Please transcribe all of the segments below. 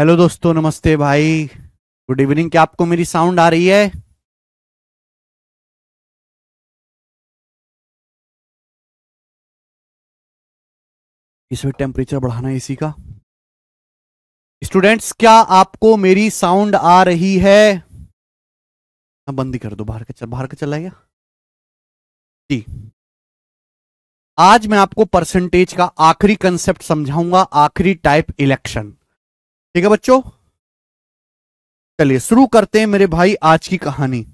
Hello दोस्तों, नमस्ते भाई। Good evening. क्या आपको मेरी साउंड आ रही है? इसमें टेम्परेचर बढ़ाना है एसी का। स्टूडेंट्स, क्या आपको मेरी साउंड आ रही है? हाँ, बंद ही कर दो। बाहर का चला गया जी। आज मैं आपको परसेंटेज का आखिरी कंसेप्ट समझाऊंगा, आखिरी टाइप इलेक्शन। ठीक है बच्चों, चलिए शुरू करते हैं मेरे भाई आज की कहानी।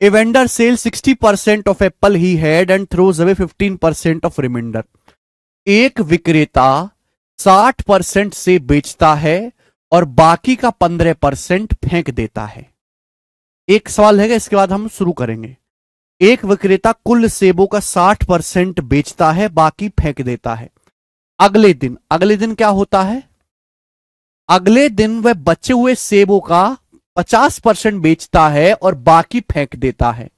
A vendor sells 60% of apple he had and throws away 15% of remainder. एक विक्रेता 60% से बेचता है और बाकी का 15% फेंक देता है। एक सवाल है, इसके बाद हम शुरू करेंगे। एक विक्रेता कुल सेबों का 60% बेचता है, बाकी फेंक देता है। अगले दिन क्या होता है? अगले दिन वह बचे हुए सेबों का 50% बेचता है और बाकी फेंक देता है,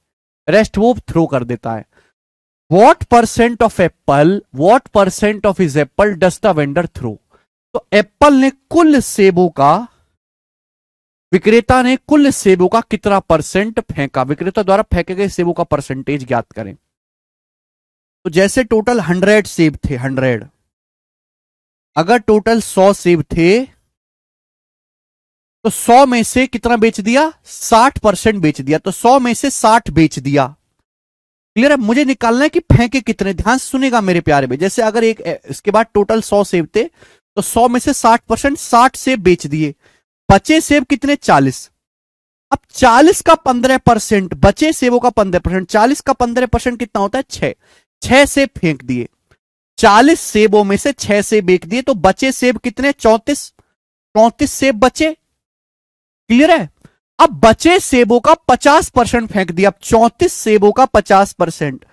रेस्ट वो थ्रो कर देता है। What percent of his apple does the vendor throw? तो एप्पल ने कुल सेबों का, विक्रेता ने कुल सेबों का कितना परसेंट फेंका? विक्रेता द्वारा फेंके गए सेबों का परसेंटेज ज्ञात करें। तो जैसे टोटल 100 सेब थे, 100, अगर टोटल 100 सेब थे तो 100 में से कितना बेच दिया? 60% बेच दिया। तो 100 में से 60 बेच दिया। क्लियर है? मुझे निकालना है कि फेंके कितने। ध्यान से सुनेगा मेरे प्यारे भाई। जैसे अगर इसके बाद टोटल 100 सेब थे तो 100 में से 60%, 60 सेब बेच दिए। बचे सेब कितने? 40। अब 40 का 15%, बचे सेबों का 15%, 40 का 15% कितना होता है? 6। 6 सेब फेंक दिए। 40 सेबों में से 6 सेब बेच दिए तो बचे सेब कितने? 34। 34 सेब बचे। क्लियर है? अब बचे सेबों का 50% फेंक दिया। अब 34 सेबों का 50%,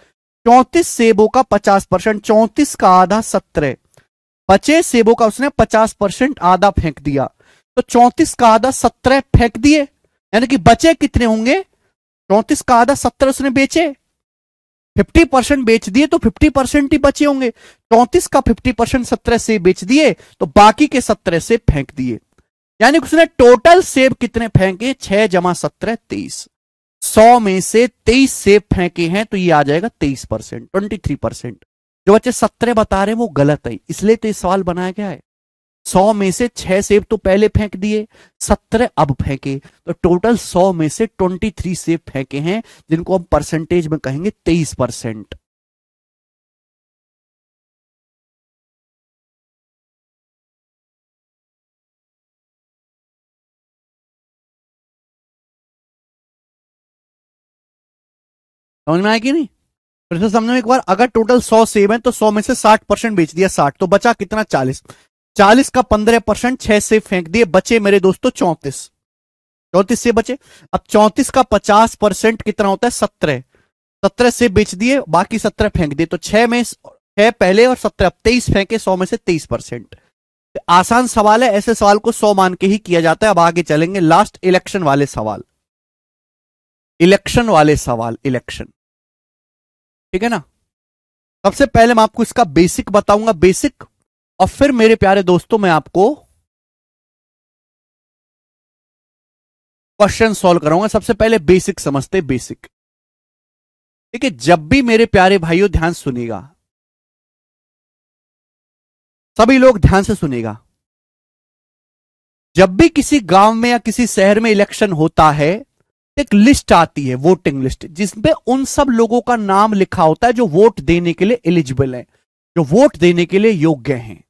34 सेबों का 50%, 34 का आधा 17। बचे सेबों का उसने 50% आधा फेंक दिया। तो 34 का आधा 17 फेंक दिए, यानी कि बचे कितने होंगे? 34 का आधा 17 उसने बेचे, 50% बेच दिए तो 50% ही बचे होंगे। 34 का 50% 17 से बेच दिए तो बाकी के 17 से फेंक दिए। यानी उसने टोटल सेब कितने फेंके? 6 जमा 17 23। 100 में से 23 सेब फेंके हैं तो ये आ जाएगा 23%, 23%। जो बच्चे 17 बता रहे हैं वो गलत है, इसलिए तो ये सवाल बनाया गया है। 100 में से 6 सेब तो पहले फेंक दिए, 17 अब फेंके, तो टोटल 100 में से 23 सेब फेंके हैं, जिनको हम परसेंटेज में कहेंगे 23%। समझ में आया कि नहीं? फिर से समझो एक बार। अगर टोटल 100 सेब है तो 100 में से 60% बेच दिया, 60, तो बचा कितना? 40। 40 का 15%, 6 सेब फेंक दिए, बचे मेरे दोस्तों 34। 34 सेब बचे। अब 34 का 50% कितना होता है? 17। 17 सेब बेच दिए, बाकी 17 फेंक दिए, तो 6 में 6 पहले और 17 अब 23 फेंके, 100 में से 23%। आसान सवाल है, ऐसे सवाल को 100 मान के ही किया जाता है। अब आगे चलेंगे, लास्ट इलेक्शन वाले सवाल। इलेक्शन, ठीक है ना? सबसे पहले मैं आपको इसका बेसिक बताऊंगा, बेसिक, और फिर मेरे प्यारे दोस्तों मैं आपको क्वेश्चन सॉल्व कराऊंगा। सबसे पहले बेसिक समझते, बेसिक। ठीक है? जब भी मेरे प्यारे भाइयों ध्यान सुनिएगा, सभी लोग ध्यान से सुनिएगा। जब भी किसी गांव में या किसी शहर में इलेक्शन होता है, एक लिस्ट आती है, वोटिंग लिस्ट, जिसमें उन सब लोगों का नाम लिखा होता है जो वोट देने के लिए एलिजिबल है, जो वोट देने के लिए योग्य हैं।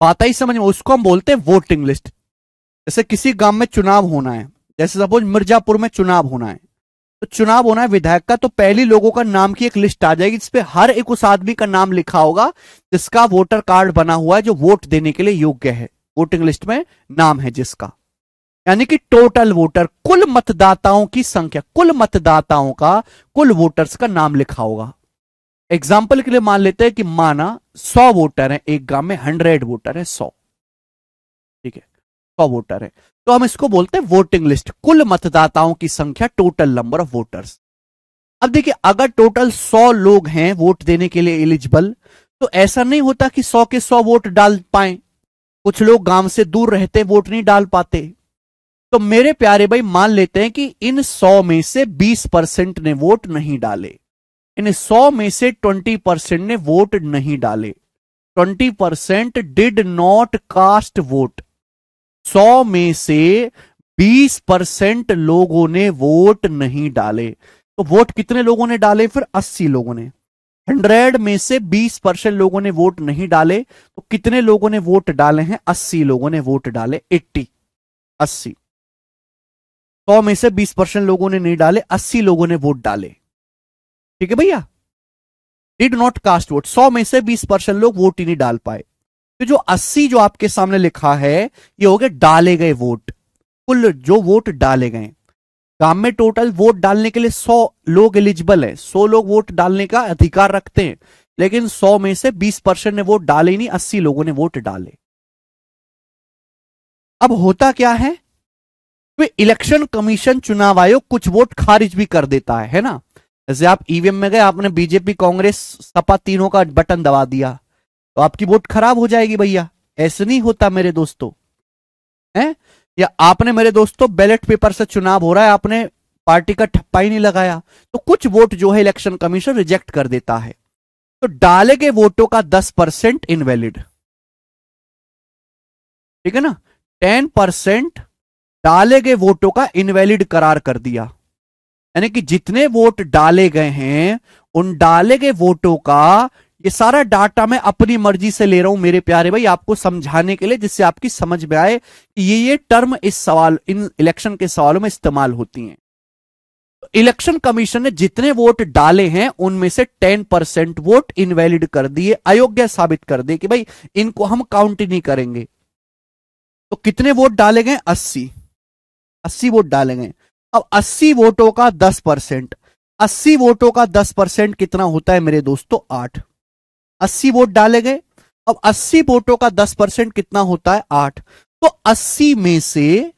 बात ही समझ में, उसको हम बोलते हैं वोटिंग लिस्ट। जैसे किसी गांव में चुनाव होना है, जैसे सपोज मिर्जापुर में चुनाव होना है, तो चुनाव होना है विधायक का, तो पहली लोगों का नाम की एक लिस्ट आ जाएगी, जिसपे हर एक उस आदमी का नाम लिखा होगा जिसका वोटर कार्ड बना हुआ है, जो वोट देने के लिए योग्य है, वोटिंग लिस्ट में नाम है जिसका। यानी कि टोटल वोटर, कुल मतदाताओं की संख्या, कुल मतदाताओं का, कुल वोटर्स का नाम लिखा होगा। एग्जाम्पल के लिए मान लेते हैं कि माना 100 वोटर है एक गांव में, 100 वोटर है, 100, ठीक है, 100 वोटर है, तो हम इसको बोलते हैं वोटिंग लिस्ट, कुल मतदाताओं की संख्या, टोटल नंबर ऑफ वोटर्स। अब देखिए, अगर टोटल 100 लोग हैं वोट देने के लिए एलिजिबल, तो ऐसा नहीं होता कि 100 के 100 वोट डाल पाए। कुछ लोग गांव से दूर रहते, वोट नहीं डाल पाते। तो मेरे प्यारे भाई मान लेते हैं कि इन 100 में से 20% ने वोट नहीं डाले, इन 100 में से 20% ने वोट नहीं डाले, 20% डिड नॉट कास्ट वोट। 100 में से 20% लोगों ने वोट नहीं डाले। तो वोट कितने लोगों ने डाले फिर? 80 लोगों ने। 100 में से 20% लोगों ने वोट नहीं डाले, तो कितने लोगों ने वोट डाले हैं? 80 लोगों ने वोट डाले। 80 100 में से 20% लोगों ने नहीं डाले, 80 लोगों ने वोट डाले। ठीक है भैया, डिड नॉट कास्ट वोट, 100 में से 20% लोग वोट ही नहीं डाल पाए। तो जो 80 जो आपके सामने लिखा है ये हो गए डाले गए वोट, कुल जो वोट डाले गए। गांव में टोटल वोट डालने के लिए 100 लोग एलिजिबल है, 100 लोग वोट डालने का अधिकार रखते हैं, लेकिन 100 में से 20% ने वोट डाले ही नहीं, 80 लोगों ने वोट डाले। अब होता क्या है, तो इलेक्शन कमीशन, चुनाव आयोग कुछ वोट खारिज भी कर देता है ना। जैसे आप ईवीएम में गए, आपने बीजेपी, कांग्रेस, सपा तीनों का बटन दबा दिया, तो आपकी वोट खराब हो जाएगी भैया। ऐसे नहीं होता मेरे दोस्तों, है? या आपने मेरे दोस्तों बैलेट पेपर से चुनाव हो रहा है, आपने पार्टी का ठप्पा ही नहीं लगाया, तो कुछ वोट जो है इलेक्शन कमीशन रिजेक्ट कर देता है। तो डाले गए वोटों का 10% इनवैलिड, ठीक है ना। 10% डाले गए वोटों का इनवैलिड करार कर दिया, यानी कि जितने वोट डाले गए हैं उन डाले गए वोटों का, ये सारा डाटा मैं अपनी मर्जी से ले रहा हूं मेरे प्यारे भाई, आपको समझाने के लिए, जिससे आपकी समझ में आए कि ये टर्म इस सवाल, इन इलेक्शन के सवालों में इस्तेमाल होती हैं। तो इलेक्शन कमीशन ने जितने वोट डाले हैं उनमें से 10% वोट इनवैलिड कर दिए, अयोग्य साबित कर दिए कि भाई इनको हम काउंट ही नहीं करेंगे। तो कितने वोट डाले गए? 80 वोट डाले गए। अब 80 वोटों का 10%, 80 वोटों का 10% कितना होता है मेरे दोस्तों? 8। 80 वोट डाले गए, अब 80 वोटों का 10% कितना होता है? 8। तो 80 में से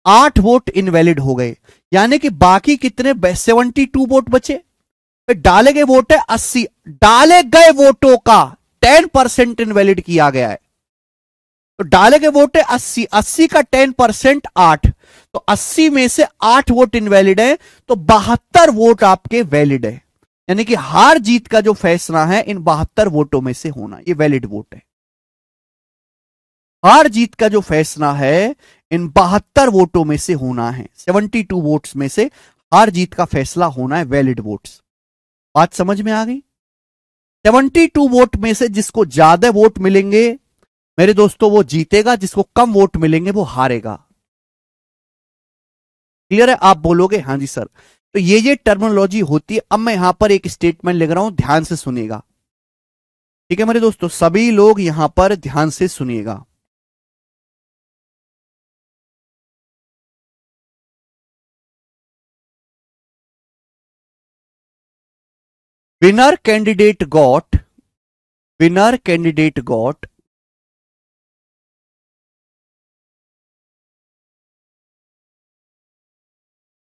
8 वोट इनवैलिड हो गए, यानी कि बाकी कितने? 72 वोट बचे। डाले गए वोट है 80, डाले गए वोटों का 10% इनवैलिड किया गया है। तो डाले गए वोट है 80, 80 का 10% 8, तो 80 में से 8 वोट इनवैलिड है, तो 72 वोट आपके वैलिड है। यानी कि हार जीत का जो फैसला है इन 72 वोटों में से होना, ये वैलिड वोट है। हार जीत का जो फैसला है इन 72 वोटों में से होना है, 72 वोट्स में से हार जीत का फैसला होना है, वैलिड वोट्स। बात समझ में आ गई? 72 वोट में से जिसको ज्यादा वोट मिलेंगे मेरे दोस्तों वो जीतेगा, जिसको कम वोट मिलेंगे वो हारेगा। क्लियर है? आप बोलोगे हाँ जी सर। तो ये टर्मिनोलॉजी होती है। अब मैं यहां पर एक स्टेटमेंट लिख रहा हूं, ध्यान से सुनिएगा, ठीक है मेरे दोस्तों, सभी लोग यहां पर ध्यान से सुनिएगा। Winner candidate got winner candidate got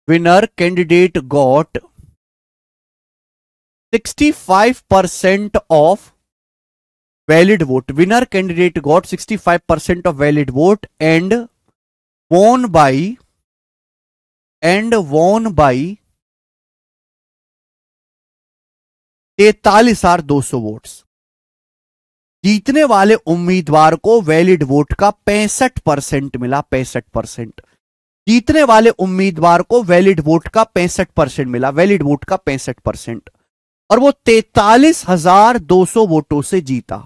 winner candidate got 65% of valid vote. Winner candidate got 65% of valid vote and won by 43,200 votes. जीतने वाले उम्मीदवार को वैलिड वोट का 65% मिला, 65%। जीतने वाले उम्मीदवार को वैलिड वोट का 65% मिला, वैलिड वोट का 65%, और वो 43,200 वोटों से जीता।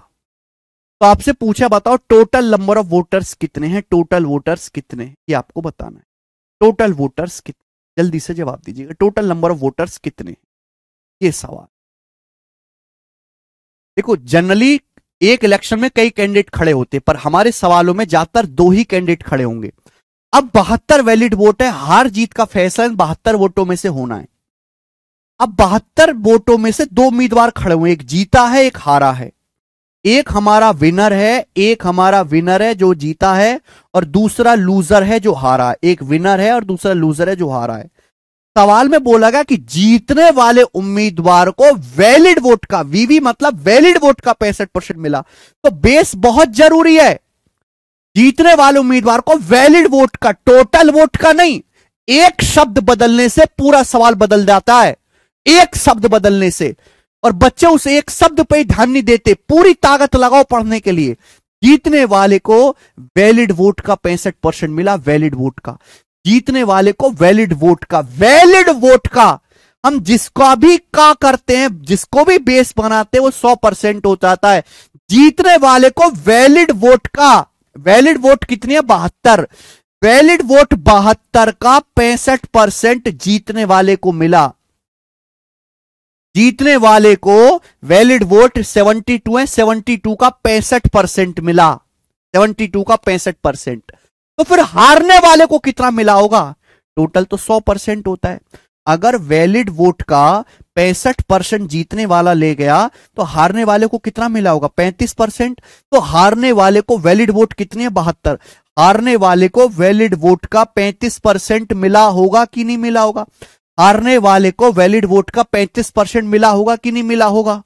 तो आपसे पूछा बताओ टोटल नंबर ऑफ वोटर्स कितने हैं? टोटल वोटर्स कितने हैं ये आपको बताना है। टोटल वोटर्स कितने? जल्दी से जवाब दीजिएगा, टोटल नंबर ऑफ वोटर्स कितने हैं, ये सवाल। देखो जनरली एक इलेक्शन में कई कैंडिडेट खड़े होते हैं, पर हमारे सवालों में ज्यादातर 2 ही कैंडिडेट खड़े होंगे। अब 72 वैलिड वोट है, हार जीत का फैसला 72 वोटों में से होना है। अब 72 वोटों में से 2 उम्मीदवार खड़े हुए, एक जीता है एक हारा है। एक हमारा विनर है, एक हमारा विनर है जो जीता है, और दूसरा लूजर है जो हारा है। एक विनर है और दूसरा लूजर है जो हारा है। सवाल में बोला गया कि जीतने वाले उम्मीदवार को वैलिड वोट का, वीवी मतलब वैलिड वोट का 65% मिला। तो बेस बहुत जरूरी है, जीतने वाले उम्मीदवार को वैलिड वोट का, टोटल वोट का नहीं, एक शब्द बदलने से पूरा सवाल बदल जाता है, एक शब्द बदलने से। और बच्चे उस एक शब्द पे ही ध्यान नहीं देते, पूरी ताकत लगाओ पढ़ने के लिए। जीतने वाले को वैलिड वोट का 65% मिला, वैलिड वोट का, जीतने वाले को वैलिड वोट का, वैलिड वोट का। हम जिसका भी का करते हैं, जिसको भी बेस बनाते हैं, वो 100% हो जाता है। जीतने वाले को वैलिड वोट का, वैलिड वोट कितनी है? 72। वैलिड वोट 72 का 65% जीतने वाले को मिला। जीतने वाले को वैलिड वोट 72 है, 72 का 65% मिला, 72 का 65%। तो फिर हारने वाले को कितना मिला होगा? टोटल तो 100% होता है। अगर वैलिड वोट का 65% जीतने वाला ले गया तो हारने वाले को कितना मिला होगा? 35%। तो हारने वाले को वैलिड वोट कितनी है? 72। हारने वाले को वैलिड वोट का 35% मिला होगा कि नहीं मिला होगा? हारने वाले को वैलिड वोट का 35% मिला होगा कि नहीं मिला होगा?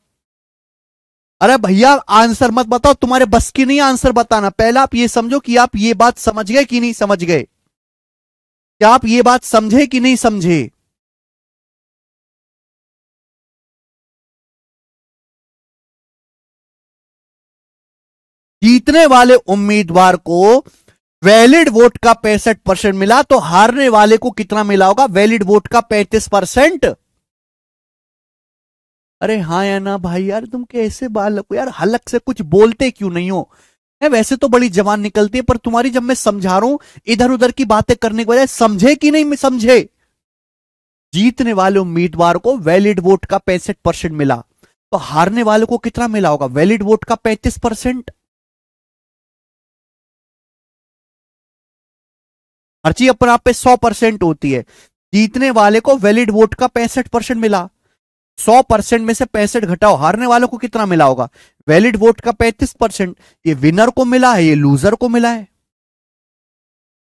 अरे भैया आंसर मत बताओ, तुम्हारे बस की नहीं आंसर बताना। पहले आप ये समझो कि आप ये बात समझ गए कि नहीं समझ गए, क्या आप ये बात समझे कि नहीं समझे? जीतने वाले उम्मीदवार को वैलिड वोट का 65% मिला, तो हारने वाले को कितना मिला होगा? वैलिड वोट का 35%। अरे हाँ या ना भाई? यार तुम कैसे बालक हो यार, हलक से कुछ बोलते क्यों नहीं हो? वैसे तो बड़ी जबान निकलती है, पर तुम्हारी जब मैं समझा रहा हूं इधर उधर की बातें करने के बजाय समझे कि नहीं समझे? जीतने वाले उम्मीदवार को वैलिड वोट का 65% मिला, तो हारने वाले को कितना मिला होगा? वैलिड वोट का 35%। हर चीज अपने आप पे 100% होती है। जीतने वाले को वैलिड वोट का 65% मिला, 100% में से 65 घटाओ, हारने वालों को कितना मिला होगा? वैलिड वोट का 35%। ये विनर को मिला है, ये लूजर को मिला है।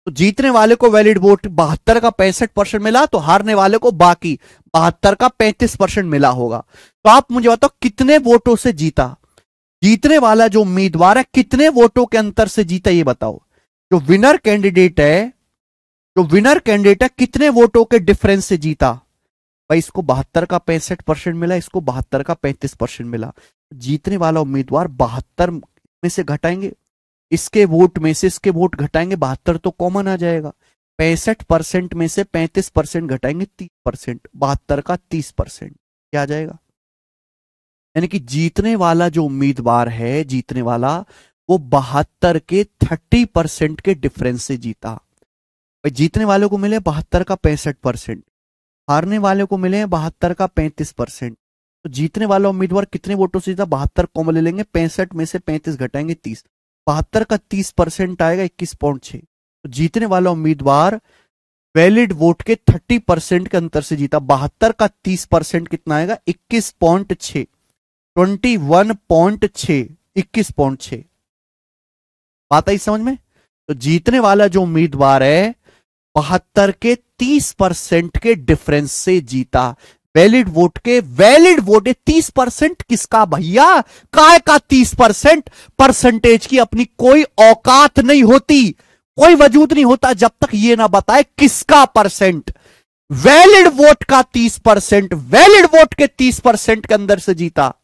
तो जीतने वाले को वैलिड वोट 72 का 65% मिला, तो हारने वाले को बाकी 72 का 35% मिला होगा। तो आप मुझे बताओ कितने वोटों से जीता? जीतने वाला जो उम्मीदवार है कितने वोटों के अंतर से जीता, ये बताओ। जो विनर कैंडिडेट है, जो विनर कैंडिडेट है कितने वोटों के डिफरेंस से जीता? भाई इसको 72 का 65% मिला, इसको 72 का 35% मिला। जीतने वाला उम्मीदवार 72 में से घटाएंगे, इसके वोट में से इसके वोट घटाएंगे, 72 तो कॉमन आ जाएगा। 65% में से 35% घटाएंगे 30%, 72 का 30%, क्या आ जाएगा? यानी कि जीतने वाला जो उम्मीदवार है, जीतने वाला, वो 72 के 30% के डिफरेंस से जीता। भाई जीतने वाले को मिले 72 का 65%, हारने वाले को मिले 72 का 35%। तो जीतने वाला उम्मीदवार कितने वोटों से जीता? 72 कॉमन ले लेंगे, 65 में से 35 घटाएंगे 30, 72 का 30% आएगा 21.6। तो जीतने वाला उम्मीदवार वैलिड वोट के 30% के अंतर से जीता। 72 का 30% कितना आएगा? 21.6, 21.6, 21.6। बात आई समझ में? तो जीतने वाला जो उम्मीदवार है 72 के 30% के डिफरेंस से जीता। वैलिड वोट के, वैलिड वोट 30% किसका भैया? काय का 30%? परसेंटेज की अपनी कोई औकात नहीं होती, कोई वजूद नहीं होता जब तक ये ना बताए किसका परसेंट। वैलिड वोट का 30%, वैलिड वोट के 30% के अंदर से जीता,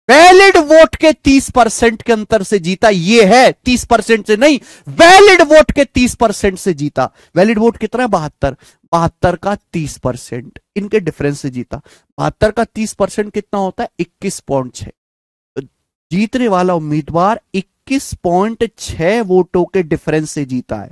वैलिड वोट के 30% के अंतर से जीता। ये है 30% से नहीं, वैलिड वोट के 30% से जीता। वैलिड वोट कितना है? 72, 72 का 30%, इनके डिफरेंस से जीता। 72 का 30% कितना होता है? 21.6। तो जीतने वाला उम्मीदवार 21.6 वोटों के डिफरेंस से जीता है।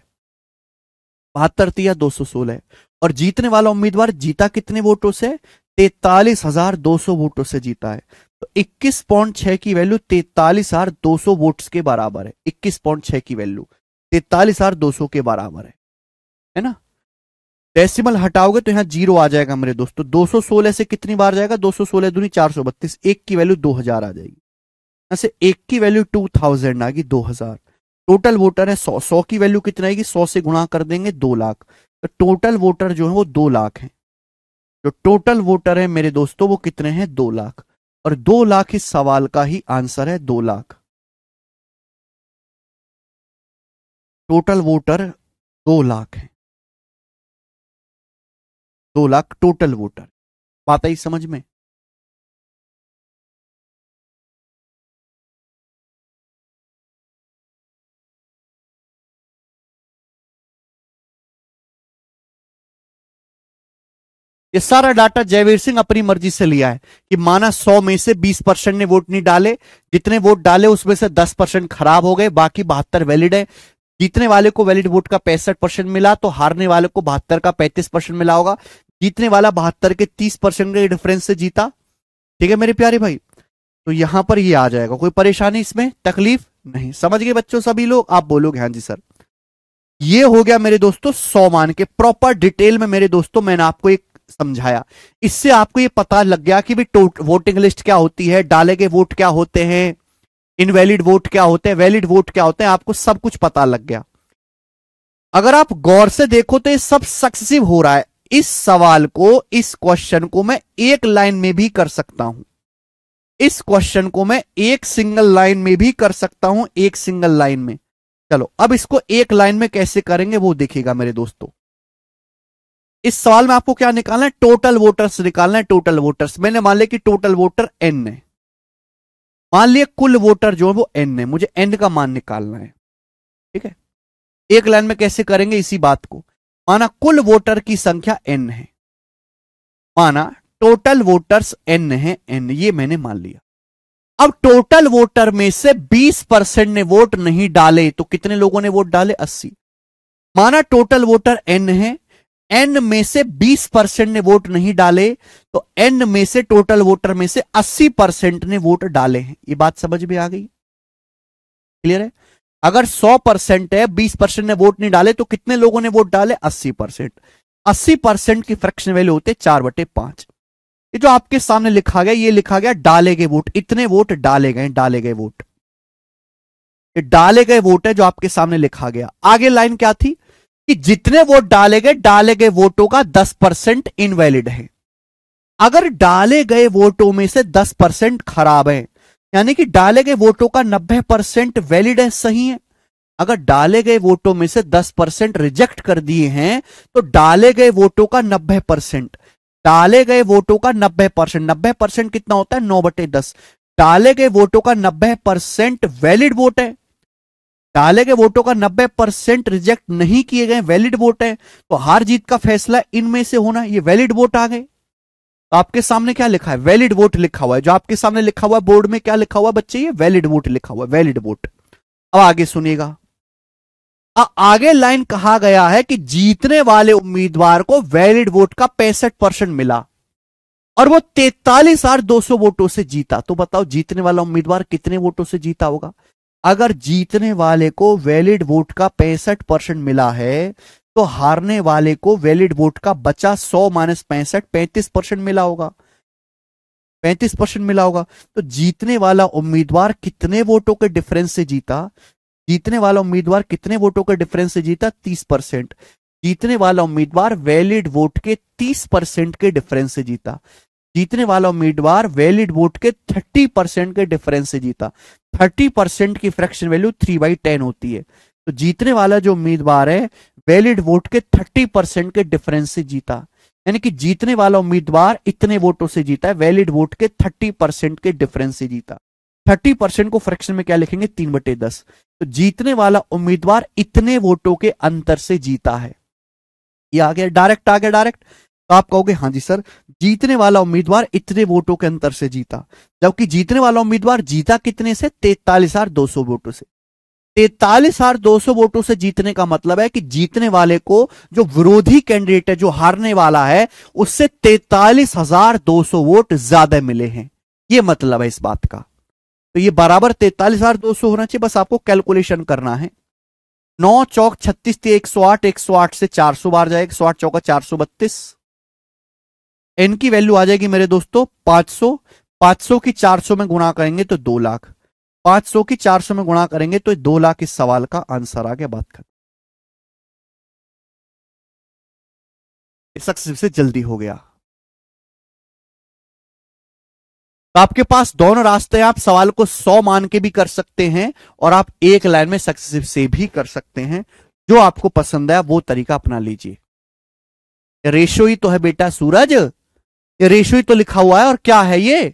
72 तिया 216। और जीतने वाला उम्मीदवार जीता कितने वोटों से? 43,200 वोटों से जीता है। तो 21.6 की वैल्यू 43,200 वोट्स के बराबर है। 21.6 की वैल्यू 43,200 के बराबर है ना? डेसिमल हटाओगे तो यहां जीरो आ जाएगा मेरे दोस्तों। 216 से कितनी बार जाएगा? 216 दूनी 432, एक की वैल्यू 2000 आ जाएगी। यहां से एक की वैल्यू 2000 आ गई, 2000। टोटल वोटर है 100, 100 की वैल्यू कितना आएगी? 100 से गुणा कर देंगे 2 लाख। तो टोटल वोटर जो है वो 2 लाख है। जो टोटल वोटर है मेरे दोस्तों वो कितने हैं? 2 लाख। और 2 लाख इस सवाल का ही आंसर है, 2 लाख। टोटल वोटर 2 लाख है, 2 लाख टोटल वोटर। बात आई समझ में? ये सारा डाटा जयवीर सिंह अपनी मर्जी से लिया है कि माना 100 में से 20% ने वोट नहीं डाले, जितने वोट डाले उसमें से 10% खराब हो गए, बाकी 72 वैलिड है। जीतने वाले को वैलिड वोट का 65% मिला तो हारने वाले को 72 का 35% मिला होगा। जीतने वाला 72 के 30% के डिफरेंस से जीता। ठीक है मेरे प्यारे भाई, तो यहां पर ये आ जाएगा। कोई परेशानी इसमें, तकलीफ नहीं? समझ गए बच्चों सभी लोग? आप बोलोगे हाँ जी सर। ये हो गया मेरे दोस्तों 100 मान के प्रॉपर डिटेल में मेरे दोस्तों मैंने आपको एक समझाया। इससे आपको ये पता लग गया कि भाई वोटिंग लिस्ट क्या होती है, डाले गए वोट क्या होते हैं, इनवैलिड वोट क्या होते हैं, वैलिड वोट क्या होते हैं, आपको सब कुछ पता लग गया। अगर आप गौर से देखो तो ये सब सक्सेसिव हो रहा है। इस सवाल को, इस क्वेश्चन को मैं एक लाइन में भी कर सकता हूं, इस क्वेश्चन को मैं एक सिंगल लाइन में भी कर सकता हूं, एक सिंगल लाइन में। चलो अब इसको एक लाइन में कैसे करेंगे वो देखिएगा मेरे दोस्तों। इस सवाल में आपको क्या निकालना है? टोटल वोटर्स निकालना है, टोटल वोटर्स। मैंने मान लिया कि टोटल वोटर n है, मान लिया कुल वोटर जो है वो n है, मुझे n का मान निकालना है। ठीक है, एक लाइन में कैसे करेंगे इसी बात को। माना कुल वोटर की संख्या n है, माना टोटल वोटर्स n है, n ये मैंने मान लिया। अब टोटल वोटर में से 20% ने वोट नहीं डाले तो कितने लोगों ने वोट डाले? 80। माना टोटल वोटर n है, n में से 20% ने वोट नहीं डाले तो n में से टोटल वोटर में से 80% ने वोट डाले हैं। ये बात समझ में आ गई? क्लियर है? अगर 100% है, 20% ने वोट नहीं डाले तो कितने लोगों ने वोट डाले? 80%। 80% की फ्रैक्शन वैल्यू होते 4/5। ये जो आपके सामने लिखा गया, ये लिखा गया डाले गए वोट, इतने वोट डाले गए, डाले गए वोट, ये डाले गए वोट है जो आपके सामने लिखा गया। आगे लाइन क्या थी कि जितने वोट डाले गए वोटों का 10% इनवैलिड है। अगर डाले गए वोटों में से 10% खराब है, यानी कि डाले गए वोटों का 90% वैलिड है, सही है। अगर डाले गए वोटों में से 10% रिजेक्ट कर दिए हैं तो डाले गए वोटों का 90%, डाले गए वोटों का 90%, 90% कितना होता है? 9/10। डाले गए वोटों का 90% वैलिड वोट है, डाले गए वोटों का 90% रिजेक्ट नहीं किए गए वैलिड वोट है, तो हार जीत का फैसला इनमें से होना, ये वैलिड वोट आ गए। तो आपके सामने क्या लिखा है? वैलिड वोट लिखा हुआ है। जो आपके सामने लिखा हुआ है बोर्ड में, क्या लिखा हुआ है बच्चे? ये वैलिड वोट लिखा हुआ है, वैलिड वोट। अब आगे सुनिएगा, आगे लाइन कहा गया है कि जीतने वाले उम्मीदवार को वैलिड वोट का 65% मिला और वो 43,200 वोटों से जीता। तो बताओ जीतने वाला उम्मीदवार कितने वोटों से जीता होगा? अगर जीतने वाले को वैलिड वोट का 65% मिला है तो हारने वाले को वैलिड वोट का बचा 100 - 65 35% मिला होगा, 35% मिला होगा। तो जीतने वाला उम्मीदवार कितने वोटों के डिफरेंस से जीता? जीतने वाला उम्मीदवार कितने वोटों के डिफरेंस से जीता? 30%। जीतने वाला उम्मीदवार वैलिड वोट के 30% के डिफरेंस से जीता। जीतने वाला उम्मीदवार वैलिड वोट के 30% के डिफरेंस से जीता। 30% की फ्रैक्शन वैल्यू 3/10 होती है। तो जीतने वाला जो उम्मीदवार है वैलिड वोट के 30% के डिफरेंस से जीता, यानी कि जीतने वाला उम्मीदवार इतने वोटों से जीता है, वैलिड वोट के 30% के डिफरेंस से जीता। 30% को फ्रैक्शन में क्या लिखेंगे? 3/10। तो जीतने वाला उम्मीदवार इतने वोटों के अंतर से जीता है। ये आ गया डायरेक्ट, आ गया डायरेक्ट। तो आप कहोगे हाँ जी सर, जीतने वाला उम्मीदवार इतने वोटों के अंतर से जीता, जबकि जीतने वाला उम्मीदवार जीता कितने से? 43,200 वोटों से। 43,200 वोटों से जीतने का मतलब है कि जीतने वाले को जो विरोधी कैंडिडेट है, जो हारने वाला है, उससे 43,200 वोट ज्यादा मिले हैं। यह मतलब है इस बात का। तो ये बराबर 43,200 होना चाहिए। बस आपको कैलकुलेशन करना है। 9 चौक 36 थी 108, 108 से 400 बार जाएगा, 108 चौका 432। एन की वैल्यू आ जाएगी मेरे दोस्तों 500। 500 की 400 में गुणा करेंगे तो 2 लाख। 500 की 400 में गुणा करेंगे तो 2 लाख इस सवाल का आंसर आ गया। बात खत्म। सक्सेस से जल्दी हो गया। तो आपके पास दोनों रास्ते हैं। आप सवाल को 100 मान के भी कर सकते हैं और आप एक लाइन में सक्सेसिव से भी कर सकते हैं। जो आपको पसंद है वो तरीका अपना लीजिए। रेशो ही तो है बेटा सूरज, ये रेशो ही तो लिखा हुआ है। और क्या है ये?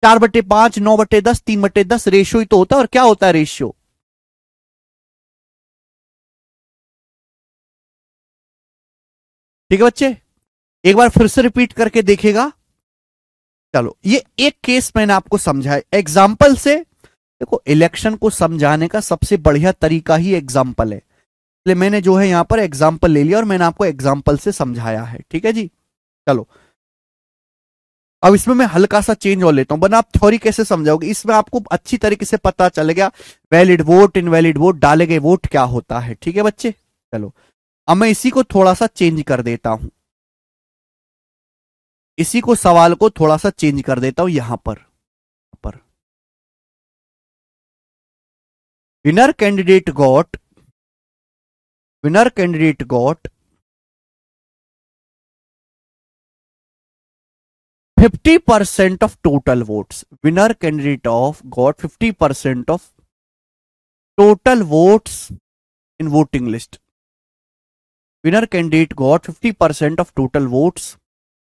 4/5, 9/10, 3/10 रेशो ही तो होता है। और क्या होता है रेशियो? ठीक है बच्चे, एक बार फिर से रिपीट करके देखेगा। चलो, ये एक केस मैंने आपको समझाया एग्जाम्पल से। देखो, इलेक्शन को समझाने का सबसे बढ़िया तरीका ही एग्जाम्पल है, इसलिए मैंने जो है यहां पर एग्जाम्पल ले लिया और मैंने आपको एग्जाम्पल से समझाया है। ठीक है जी। चलो, अब इसमें मैं हल्का सा चेंज और लेता हूं, वरना आप थ्योरी कैसे समझाओगे? इसमें आपको अच्छी तरीके से पता चलेगा वैलिड वोट, इनवैलिड वोट, डाले गए वोट क्या होता है। ठीक है बच्चे, चलो अब मैं इसी को थोड़ा सा चेंज कर देता हूं, इसी को सवाल को थोड़ा सा चेंज कर देता हूं यहां पर winner candidate got 50% of total votes. Winner candidate of got 50% of total votes in voting list. Winner candidate got 50% of total votes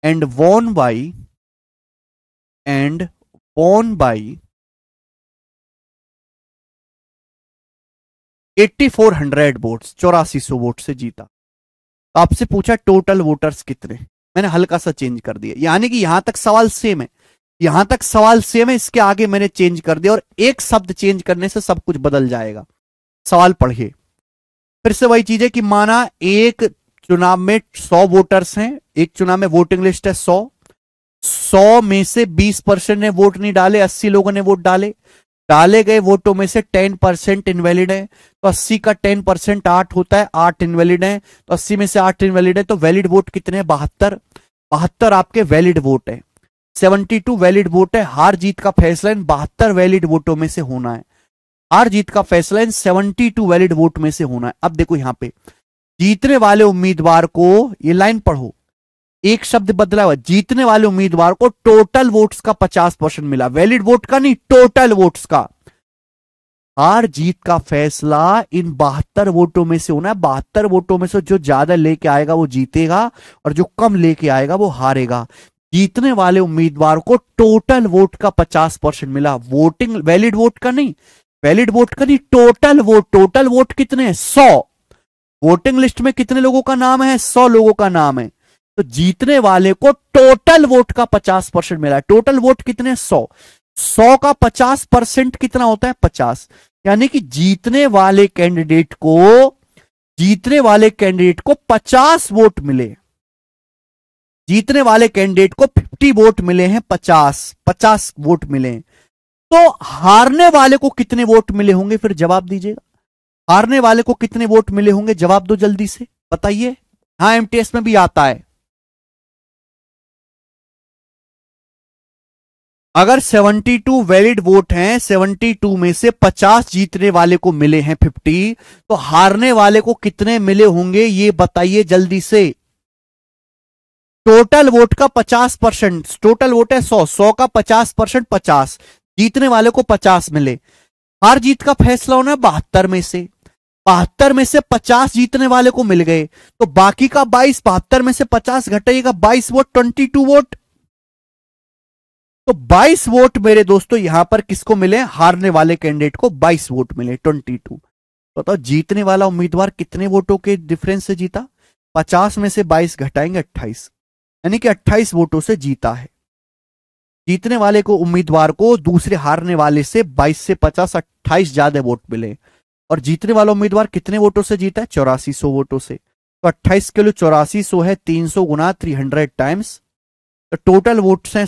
and won by 8400 votes, 8400 vote से जीता। आपसे पूछा टोटल वोटर्स कितने, मैंने हल्का सा चेंज कर दिया, यानी कि यहां तक सवाल सेम है, यहां तक सवाल सेम है, इसके आगे मैंने चेंज कर दिया और एक शब्द चेंज करने से सब कुछ बदल जाएगा। सवाल पढ़िए फिर से, वही चीज है कि माना एक चुनाव में 100 वोटर्स हैं, एक चुनाव में वोटिंग लिस्ट है 100 में से 20% ने वोट नहीं डाले, 80 लोगों ने वोट डाले, डाले गए वोटों में से 10% इनवैलिड है, तो 80 का 10% 8 होता है, 8 इनवैलिड है, तो 80 में से 8 इनवैलिड है, तो वैलिड वोट कितने हैं? 72 आपके वैलिड वोट है, 72 वैलिड वोट है। हार जीत का फैसला इन 72 वैलिड वोटों में से होना है, हार जीत का फैसला इन 72 वैलिड वोट में से होना है। अब देखो यहां पे जीतने वाले उम्मीदवार को, ये लाइन पढ़ो, एक शब्द बदला हुआ, जीतने वाले उम्मीदवार को टोटल वोट्स का 50% मिला, वैलिड वोट का नहीं, टोटल वोट्स का। हार जीत का फैसला इन 72 वोटों में से होना है, 72 वोटों में से जो ज्यादा लेके आएगा वो जीतेगा और जो कम लेके आएगा वो हारेगा। जीतने वाले उम्मीदवार को टोटल वोट का 50% मिला, वोटिंग वैलिड वोट का नहीं, वैलिड वोट का नहीं, टोटल वोट। टोटल वोट कितने हैं? 100। वोटिंग लिस्ट में कितने लोगों का नाम है? 100 लोगों का नाम है, तो जीतने वाले को टोटल वोट का 50% मिला। टोटल वोट कितने? 100 का 50% कितना होता है? 50। यानी कि जीतने वाले कैंडिडेट को 50 वोट मिले, जीतने वाले कैंडिडेट को 50 वोट मिले हैं, 50 वोट मिले हैं। तो हारने वाले को कितने वोट मिले होंगे? फिर जवाब दीजिएगा, हारने वाले को कितने वोट मिले होंगे? जवाब दो जल्दी से, बताइए। हाँ, एमटीएस में भी आता है। अगर 72 वैलिड वोट हैं, 72 में से 50 जीतने वाले को मिले हैं 50, तो हारने वाले को कितने मिले होंगे ये बताइए जल्दी से। टोटल वोट का 50%, टोटल वोट है 100 का 50%, 50, जीतने वाले को 50 मिले। हार जीत का फैसला होना है 72 में से, 72 में से 50 जीतने वाले को मिल गए, तो बाकी का 22, 72 में से 50 घटाइएगा, 22 वोट, 22 वोट। तो 22 वोट मेरे दोस्तों यहां पर किसको मिले? हारने वाले कैंडिडेट को 22 वोट मिले, 22। तो जीतने वाला उम्मीदवार कितने वोटों के डिफरेंस से जीता? 50 में से 22 घटाएंगे 28, यानी कि 28 वोटों से जीता है। जीतने वाले को उम्मीदवार को दूसरे हारने वाले से 22 से 50, 28 ज्यादा वोट मिले, और जीतने वाला उम्मीदवार कितने वोटों से जीता है? 8400 वोटों से। तो 28 किलो 8400 है, 300 गुना 300 टाइम्स, तो टोटल वोट्स हैं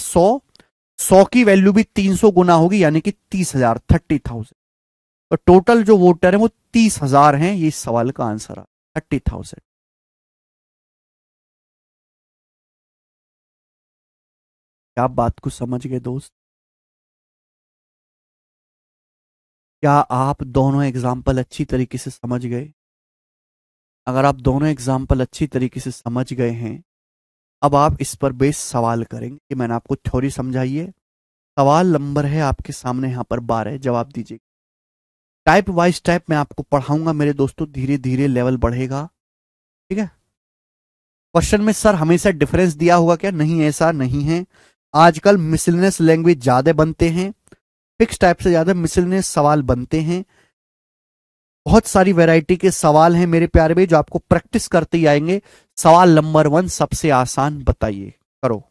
100 की वैल्यू भी 300 गुना होगी, यानी कि 30,000, 30,000। तो टोटल जो वोटर है वो 30,000 हैं। ये इस सवाल का आंसर है 30,000। क्या आप बात को समझ गए दोस्त? क्या आप दोनों एग्जाम्पल अच्छी तरीके से समझ गए? अगर आप दोनों एग्जाम्पल अच्छी तरीके से समझ गए हैं, अब आप इस पर बेस सवाल करेंगे कि मैंने आपको थ्योरी समझाई है। सवाल नंबर है आपके सामने यहां पर 12, जवाब दीजिए। टाइप वाइज टाइप मैं आपको पढ़ाऊंगा मेरे दोस्तों, धीरे धीरे लेवल बढ़ेगा। ठीक है, क्वेश्चन में सर हमेशा डिफरेंस दिया हुआ क्या? नहीं, ऐसा नहीं है। आजकल मिसलेनियस लैंग्वेज ज्यादा बनते हैं, फिक्स टाइप से ज्यादा मिसलेनियस सवाल बनते हैं। बहुत सारी वैरायटी के सवाल हैं मेरे प्यारे भाई, जो आपको प्रैक्टिस करते ही आएंगे। सवाल नंबर 1 सबसे आसान, बताइए, करो।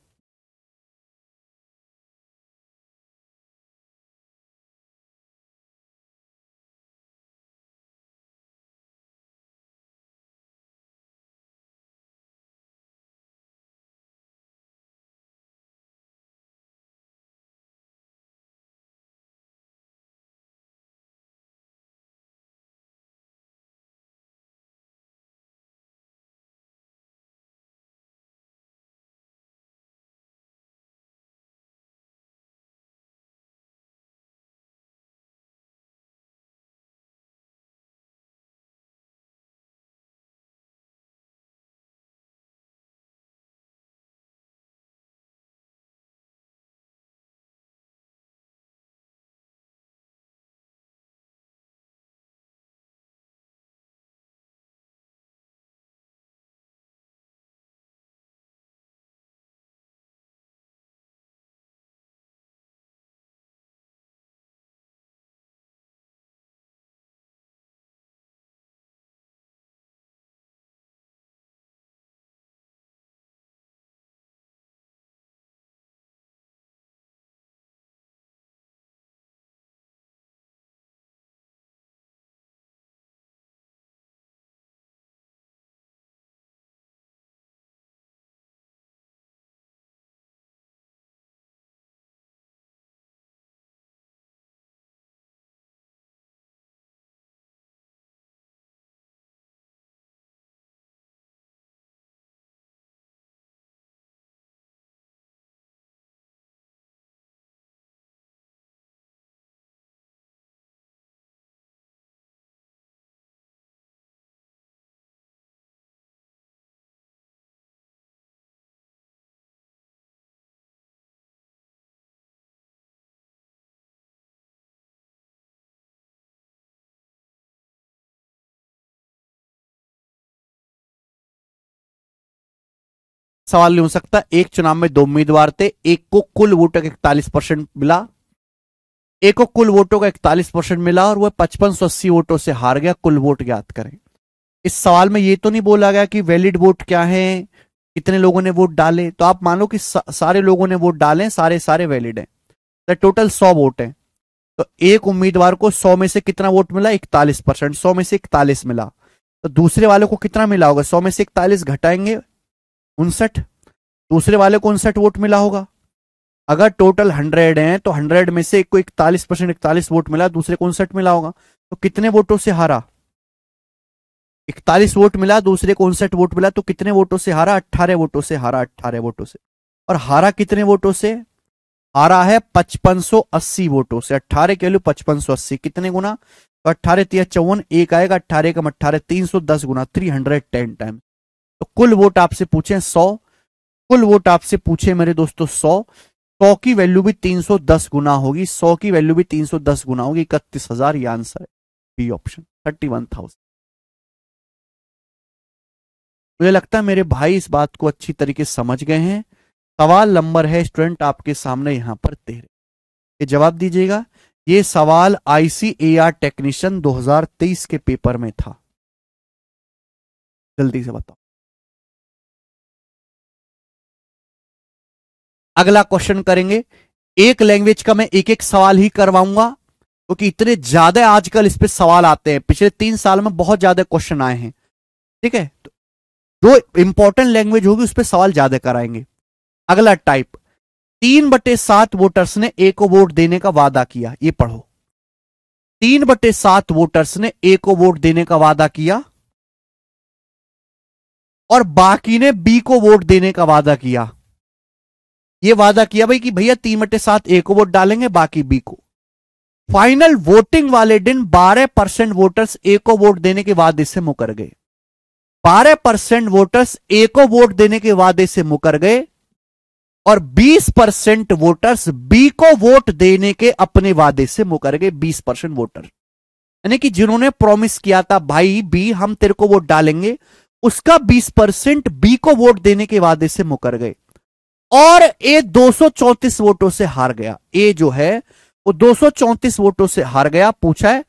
सवाल नहीं हो सकता। एक चुनाव में 2 उम्मीदवार थे, एक को कुल वोटों का 41% मिला, एक को कुल वोटों का 41% मिला और वह 5580 वोटों से हार गया। कुल वोट ज्ञात करें। इस सवाल में यह तो नहीं बोला गया कि वैलिड वोट क्या है, कितने लोगों ने वोट डाले। तो आप मानो कि सारे लोगों ने वोट डाले, सारे सारे वैलिड हैं, तो टोटल 100 वोट हैं। तो एक उम्मीदवार को 100 में से कितना वोट मिला? 41%। 100 में से 41 मिला, तो दूसरे वाले को कितना मिला होगा? 100 में से 41 घटाएंगे 59, दूसरे वाले को 59 वोट मिला होगा। अगर टोटल 100 है तो 100 में से एक को 41%, 41 वोट मिला, दूसरे को 59 मिला होगा। तो कितने वोटों से हारा? 41 वोट मिला, दूसरे को 59 वोट मिला, तो कितने वोटों से हारा? 18 वोटों से हारा, 18 वोटों से। और हारा कितने वोटों से? हारा है 5580 वोटों से। 18 के वैल्यू 5580, कितने गुना? तो 18 तिया 54, एक आएगा, 18 कम 18 310 गुना, 310 टाइम। तो कुल वोट आपसे पूछे 100, कुल वोट आपसे पूछे मेरे दोस्तों 100, 100 की वैल्यू भी 310 गुना होगी, 100 की वैल्यू भी 310 गुना होगी। 31,000 ये आंसर है, बी ऑप्शन, 31,000। मुझे लगता है मेरे भाई इस बात को अच्छी तरीके से समझ गए हैं। सवाल नंबर है स्टूडेंट आपके सामने यहां पर 13, ये जवाब दीजिएगा। ये सवाल आईसीएआर टेक्नीशियन 2023 के पेपर में था, जल्दी से बताओ। अगला क्वेश्चन करेंगे। एक लैंग्वेज का मैं एक एक सवाल ही करवाऊंगा, क्योंकि इतने ज्यादा आजकल इस पे सवाल आते हैं। पिछले 3 साल में बहुत ज्यादा क्वेश्चन आए हैं। ठीक है, तो जो इंपॉर्टेंट लैंग्वेज होगी उस पर सवाल ज्यादा कराएंगे। अगला टाइप, 3/7 वोटर्स ने ए को वोट देने का वादा किया। ये पढ़ो, 3/7 वोटर्स ने ए को वोट देने का वादा किया और बाकी ने बी को वोट देने का वादा किया। ये वादा किया भाई कि भैया 3/7 ए को वोट डालेंगे, बाकी बी को। फाइनल वोटिंग वाले दिन 12% वोटर्स ए को वोट देने के वादे से मुकर गए। 12% वोटर्स ए को वोट देने के वादे से मुकर गए और 20% वोटर्स बी को वोट देने के अपने वादे से मुकर गए। 20% वोटर, यानी कि जिन्होंने प्रॉमिस किया था भाई बी हम तेरे को वोट डालेंगे, उसका 20% बी को वोट देने के वादे से मुकर गए और ए 234 वोटों से हार गया। ए जो है वो 234 वोटों से हार गया। पूछा है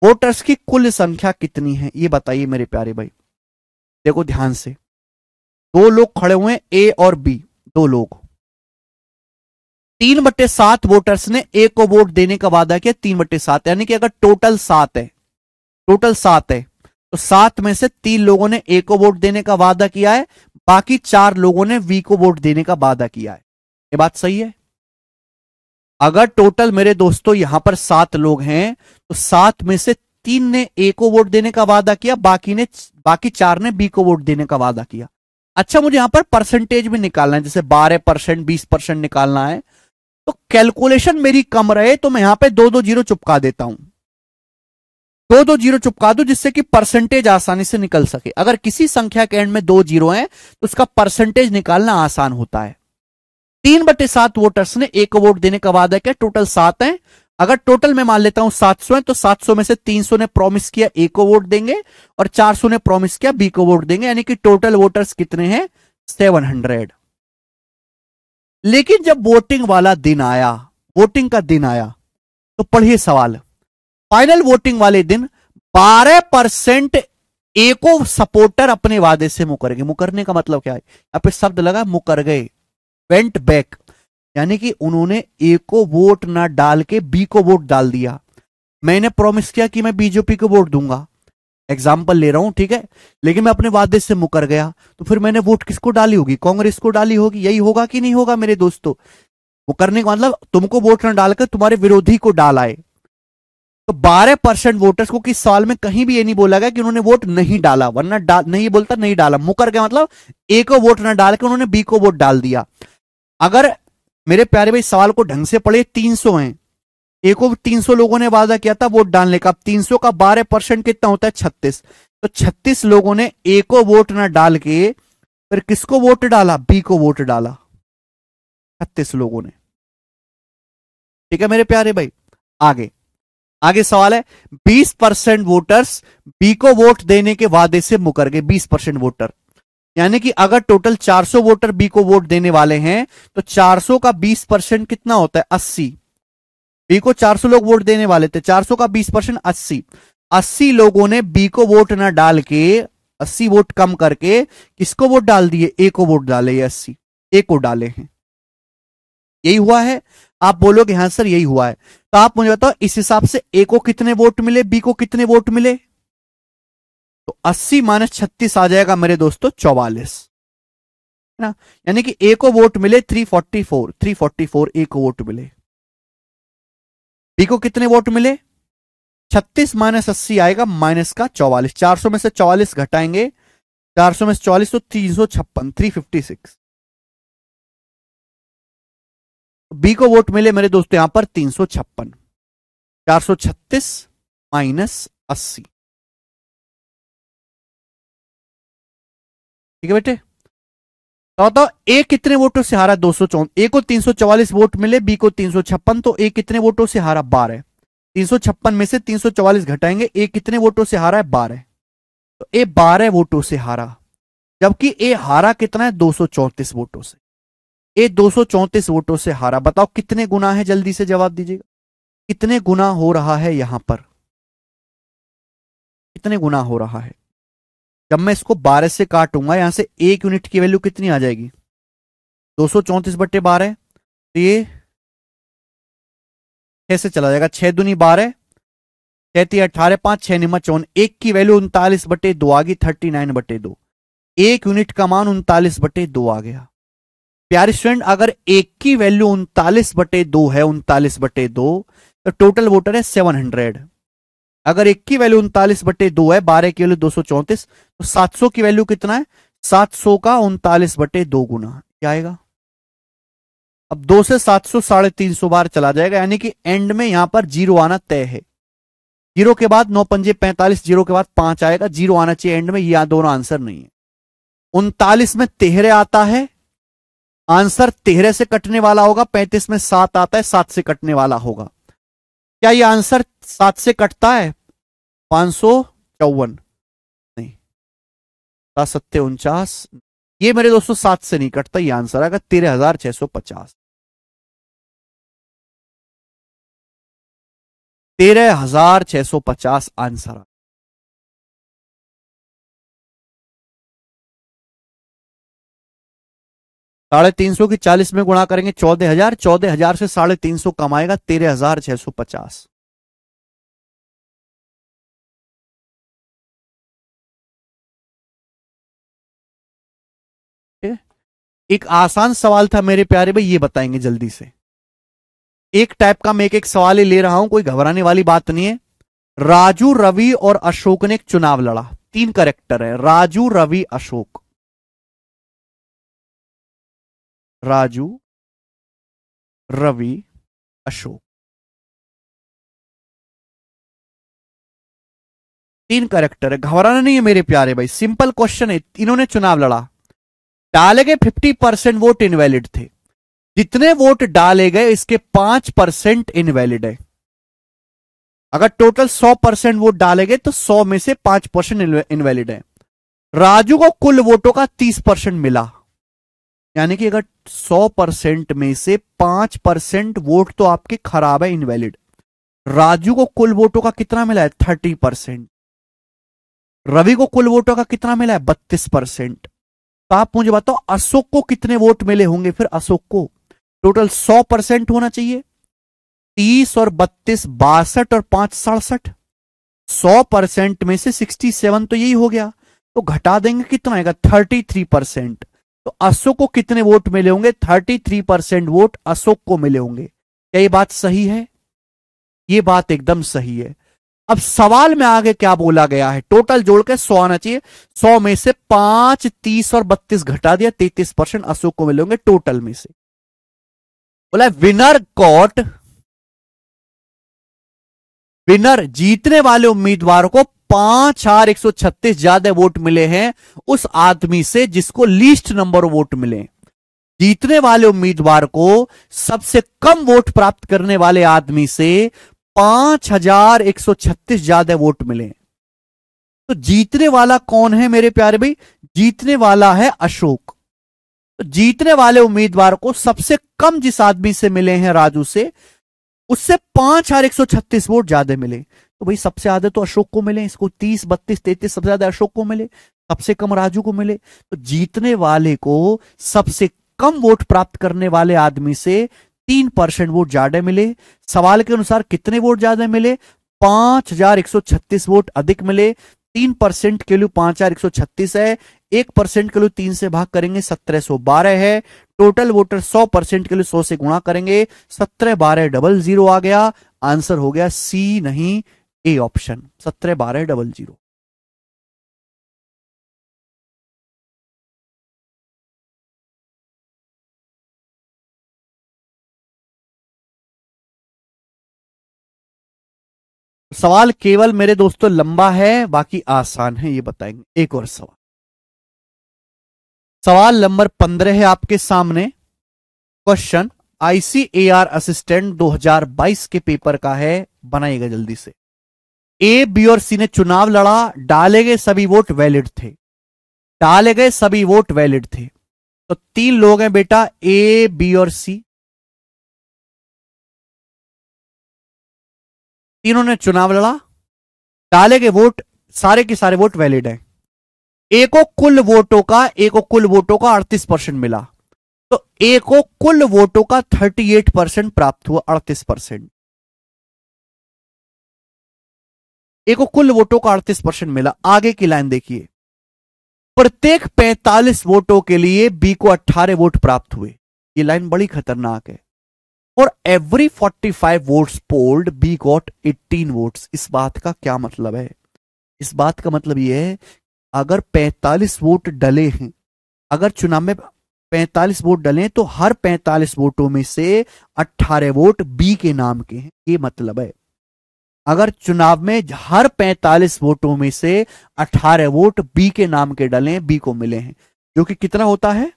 वोटर्स की कुल संख्या कितनी है, ये बताइए मेरे प्यारे भाई। देखो ध्यान से, दो लोग खड़े हुए हैं ए और बी, दो लोग, 3/7 वोटर्स ने ए को वोट देने का वादा किया। 3/7 यानी कि अगर टोटल 7 है, टोटल 7 है तो 7 में से 3 लोगों ने ए को वोट देने का वादा किया है, बाकी 4 लोगों ने वी को वोट देने का वादा किया है। ये बात सही है। अगर टोटल मेरे दोस्तों यहां पर 7 लोग हैं तो 7 में से 3 ने ए को वोट देने का वादा किया, बाकी 4 ने बी को वोट देने का वादा किया। अच्छा मुझे यहां पर परसेंटेज भी निकालना है, जैसे 12%, 20% निकालना है, तो कैलकुलेशन मेरी कम रहे तो मैं यहां पे 2-2 जीरो चिपका देता हूं, 2-2 जीरो चिपका दो जिससे कि परसेंटेज आसानी से निकल सके। अगर किसी संख्या के एंड में 2 जीरो हैं तो उसका परसेंटेज निकालना आसान होता है। 3/7 वोटर्स ने ए को वोट देने का वादा किया, टोटल 7 हैं। अगर टोटल में मान लेता हूं 700 है तो 700 में से 300 ने प्रॉमिस किया ए को वोट देंगे और 400 ने प्रॉमिस किया बी को वोट देंगे, यानी कि टोटल वोटर्स कितने हैं 700। लेकिन जब वोटिंग वाला दिन आया, वोटिंग का दिन आया, तो पढ़िए सवाल। फाइनल वोटिंग वाले दिन 12% ए को सपोर्टर अपने वादे से मुकर गए। मुकरने का मतलब क्या है, यहां पे शब्द लगा मुकर गए, वेंट बैक, यानी कि उन्होंने ए को वोट ना डाल के बी को वोट डाल दिया। मैंने प्रॉमिस किया कि मैं बीजेपी को वोट दूंगा, एग्जाम्पल ले रहा हूं, ठीक है, लेकिन मैं अपने वादे से मुकर गया, तो फिर मैंने वोट किसको डाली होगी, कांग्रेस को डाली होगी। यही होगा कि नहीं होगा मेरे दोस्तों। मुकरने का मतलब तुमको वोट ना डालकर तुम्हारे विरोधी को डाल आए। तो 12% वोटर्स को किस साल में कहीं भी ये नहीं बोला गया कि उन्होंने वोट नहीं डाला, वरना नहीं बोलता नहीं डाला। मुकर गया मतलब ए को वोट ना डाल के उन्होंने बी को वोट डाल दिया। अगर मेरे प्यारे भाई सवाल को ढंग से पढ़े, 300 हैं, ए को 300 लोगों ने वादा किया था वोट डालने का। अब 300 का 12% कितना होता है 36, तो 36 लोगों ने ए को वोट ना डाल के फिर किसको वोट डाला, बी को वोट डाला, 36 लोगों ने। ठीक है मेरे प्यारे भाई, आगे आगे सवाल है 20% वोटर्स बी को वोट देने के वादे से मुकर गए। 20% वोटर, यानी कि अगर टोटल 400 वोटर बी को वोट देने वाले हैं तो 400 का 20% कितना होता है 80। बी को 400 लोग वोट देने वाले थे, 400 का 20% 80। 80 लोगों ने बी को वोट ना डाल के 80 वोट कम करके किसको वोट डाल दिए, ए को वोट डाले। ये 80 ए को डाले हैं, यही हुआ है। आप बोलोगे हाँ सर यही हुआ है, तो आप मुझे बताओ इस हिसाब से ए को कितने वोट मिले, बी को कितने वोट मिले। तो 80 - 36 आ जाएगा मेरे दोस्तों 44, है ना। यानी कि ए को वोट मिले 344 ए को वोट मिले। बी को कितने वोट मिले, 36 - 80 आएगा माइनस का 44। 400 में से 44 घटाएंगे, 400 में से 44 तो 356, 356। बी को वोट मिले मेरे दोस्तों यहां पर 356, 436 - 80। ठीक है बेटे, तो बताओ ए कितने वोटों से हारा, 254। ए को 344 वोट मिले, बी को 356, तो ए कितने वोटों से हारा 12। 356 में से 344 घटाएंगे, ए कितने वोटों से हारा है 12, तो ए 12 वोटों से हारा। जबकि ए हारा कितना है 234 वोटों से। ए 234 वोटों से हारा। बताओ कितने गुना है, जल्दी से जवाब दीजिएगा, कितने गुना हो रहा है यहां पर, कितने गुना हो रहा है। जब मैं इसको 12 से काटूंगा यहां से 1 यूनिट की वैल्यू कितनी आ जाएगी, 234/12, तो ये 6 से चला जाएगा, 6 दूनी 12, 6 18, 5 6 निमा 54, 1 की वैल्यू 39/2 आ गई, 39/2। 1 यूनिट का मान 39/2 आ गया। प्यारे स्टूडेंट अगर 1 की वैल्यू 39/2 है, 39/2, तो टोटल वोटर है 700। अगर 1 की वैल्यू 39/2 है, 12 की वैल्यू 234, तो 700 की वैल्यू कितना है, 700 का 39/2 गुना क्या आएगा। अब 2 से 700 350 बार चला जाएगा, यानी कि एंड में यहां पर जीरो आना तय है। जीरो के बाद 9 पंजे 45, जीरो के बाद 5 आएगा, जीरो आना चाहिए एंड में। ये दोनों आंसर नहीं है। 39 में 13 आता है, आंसर 13 से कटने वाला होगा। 35 में 7 आता है, 7 से कटने वाला होगा। क्या ये आंसर 7 से कटता है, 554 नहीं, 749, ये मेरे दोस्तों 7 से नहीं कटता, ये आंसर आएगा 13,650। 13,650 आंसर। 350 की 40 में गुणा करेंगे 14,000, 14,000 से 350 कम आएगा 13,650। एक आसान सवाल था मेरे प्यारे भाई, ये बताएंगे जल्दी से। एक टाइप का मैं एक एक सवाल ही ले रहा हूं, कोई घबराने वाली बात नहीं है। राजू, रवि और अशोक ने एक चुनाव लड़ा। 3 करेक्टर है, राजू, रवि, अशोक। राजू, रवि, अशोक, 3 करेक्टर है, घबराना नहीं है मेरे प्यारे भाई, सिंपल क्वेश्चन है। इन्होंने चुनाव लड़ा, डाले गए 50% वोट इनवैलिड थे। जितने वोट डाले गए इसके 5% इनवैलिड है। अगर टोटल 100% वोट डाले गए तो 100 में से 5% इनवैलिड है। राजू को कुल वोटों का 30% मिला, यानी कि अगर 100% में से 5% वोट तो आपके खराब है, इनवैलिड। राजू को कुल वोटों का कितना मिला है? 30%। रवि को कुल वोटों का कितना मिला है? 32%। तो आप मुझे बताओ अशोक को कितने वोट मिले होंगे? फिर अशोक को टोटल 100% होना चाहिए। 30 और 32 62 और 5 67। 100% में से 67 तो यही हो गया, तो घटा देंगे कितना आएगा? 33%। तो अशोक को कितने वोट मिले होंगे? 33% वोट अशोक को मिले होंगे। क्या ये बात सही है? ये बात एकदम सही है। अब सवाल में आगे क्या बोला गया है? टोटल जोड़ के 100 आना चाहिए। 100 में से 5, 30 और 32 घटा दिया, 33% अशोक को मिले होंगे टोटल में से। बोला विनर गॉट, विनर जीतने वाले उम्मीदवार को 5,136 ज्यादा वोट मिले हैं उस आदमी से जिसको लीस्ट नंबर वोट मिले। जीतने वाले उम्मीदवार को सबसे कम वोट प्राप्त करने वाले आदमी से 5,136 ज्यादा वोट मिले। तो जीतने वाला कौन है मेरे प्यारे भाई? जीतने वाला है अशोक। तो जीतने वाले उम्मीदवार को सबसे कम जिस आदमी से मिले हैं, राजू से, उससे 5,136 वोट ज्यादा मिले। तो भाई सबसे ज्यादा तो अशोक को मिले, इसको 30, 32, 33 सबसे ज्यादा अशोक को मिले, सबसे कम राजू को मिले। तो जीतने वाले को सबसे कम वोट प्राप्त करने वाले आदमी से 3% वोट ज्यादा मिले। सवाल के अनुसार कितने वोट ज्यादा मिले? 5,136 वोट अधिक मिले। 3% के लिए 5,136 है, 1% के लिए 3 से भाग करेंगे 1,712 है। टोटल वोटर 100% के लिए 100 से गुणा करेंगे, 171200 आ गया। आंसर हो गया सी, नहीं ए ऑप्शन, 171200। सवाल केवल मेरे दोस्तों लंबा है, बाकी आसान है, ये बताएंगे। एक और सवाल, सवाल नंबर 15 है आपके सामने। क्वेश्चन आईसीएआर असिस्टेंट 2022 के पेपर का है, बनाइएगा जल्दी से। ए, बी और सी ने चुनाव लड़ा, डाले गए सभी वोट वैलिड थे। डाले गए सभी वोट वैलिड थे। तो 3 लोग हैं बेटा, ए, बी और सी। तीनों ने चुनाव लड़ा, डाले गए वोट, सारे के सारे वोट वैलिड हैं। ए को कुल वोटों का 38% मिला। तो ए को कुल वोटों का 38% प्राप्त हुआ, 38%। ए को कुल वोटों का 38% मिला। आगे की लाइन देखिए, प्रत्येक 45 वोटों के लिए बी को 18 वोट प्राप्त हुए। ये लाइन बड़ी खतरनाक है। For every 45 votes polled be got 18 votes. इस बात का क्या मतलब है? इस बात का मतलब यह है, अगर 45 वोट डले हैं, अगर चुनाव में 45 वोट डले तो हर 45 वोटों में से 18 वोट बी के नाम के हैं। ये मतलब है, अगर चुनाव में हर 45 वोटों में से 18 वोट बी के नाम के डले, बी को मिले हैं, जो कि कितना होता है?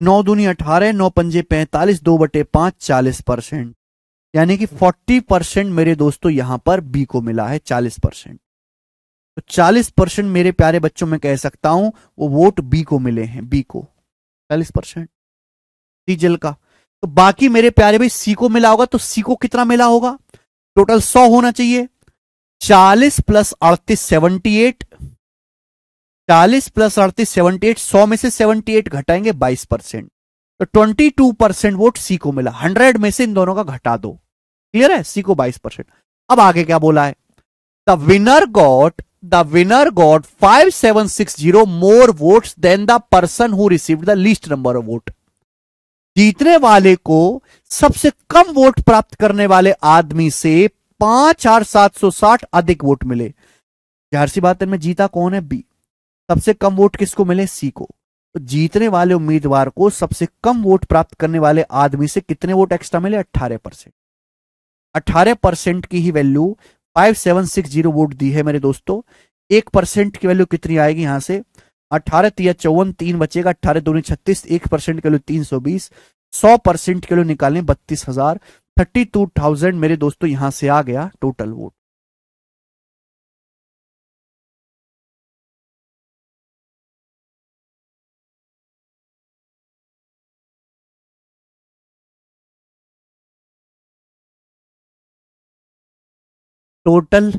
9 दूनी 18, 9 पंजे 45, 2/5 40%। यानी कि 40% मेरे दोस्तों यहां पर बी को मिला है 40%। तो 40% मेरे प्यारे बच्चों में कह सकता हूं वो वोट बी को मिले हैं, बी को 40% डीजल का। तो बाकी मेरे प्यारे भाई सी को मिला होगा, तो सी को कितना मिला होगा? टोटल 100 होना चाहिए। 40 प्लस 38 78, 40 प्लस 38 78, 100 में से 78 घटाएंगे 22%, तो 22% वोट सी को मिला। 100 में से इन दोनों का घटा दो, क्लियर है, सी को 22%। अब आगे क्या बोला है? The winner got 5760 more votes than the person who received the least number of vote. जीतने वाले को सबसे कम वोट प्राप्त करने वाले आदमी से 5760 अधिक वोट मिले। जाहिर सी बात है, में जीता कौन है? बी। सबसे कम वोट किसको मिले? सी को। तो जीतने वाले उम्मीदवार को सबसे कम वोट प्राप्त करने वाले आदमी से कितने वोट एक्स्ट्रा मिले? 18%। 18% की ही वैल्यू 5760 वोट दी है मेरे दोस्तों। 1% की वैल्यू कितनी आएगी यहां से? 18 तिया 54, 3 बचेगा, 18 दूनी 36, 1% की वैल्यू 320, 100% की वैल्यू निकालें 32,000, 32,000 मेरे दोस्तों यहां से आ गया टोटल वोट। टोटल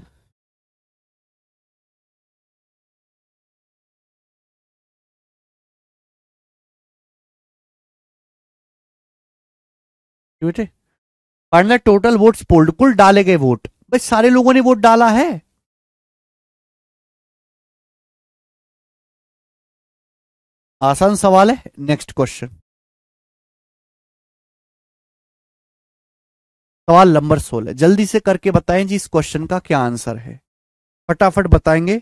बेटे पढ़ना, टोटल वोट्स पोल्ड, कुल डाले गए वोट। भाई सारे लोगों ने वोट डाला है। आसान सवाल है। नेक्स्ट क्वेश्चन, सवाल नंबर 16, जल्दी से करके बताएं जी इस क्वेश्चन का क्या आंसर है, फटाफट बताएंगे।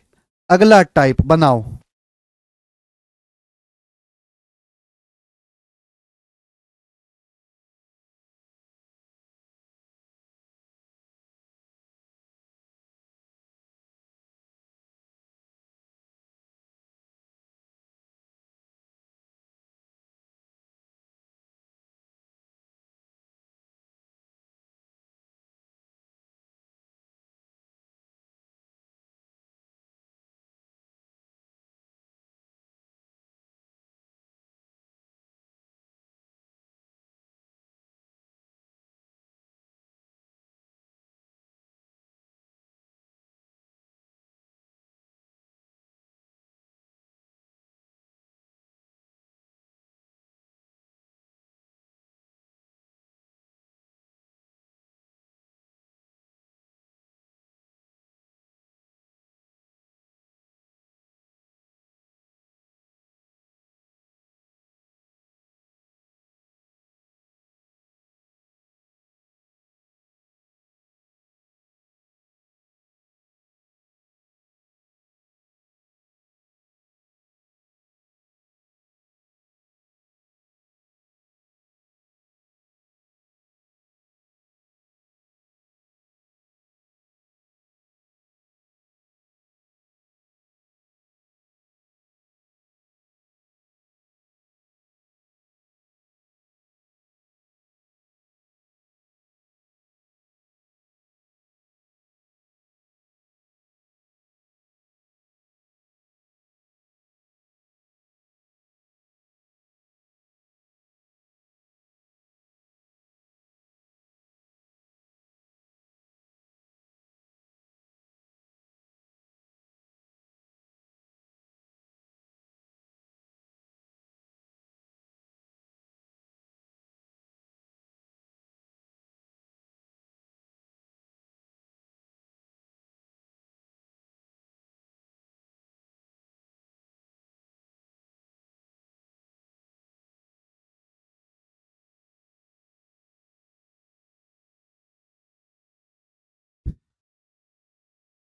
अगला टाइप बनाओ।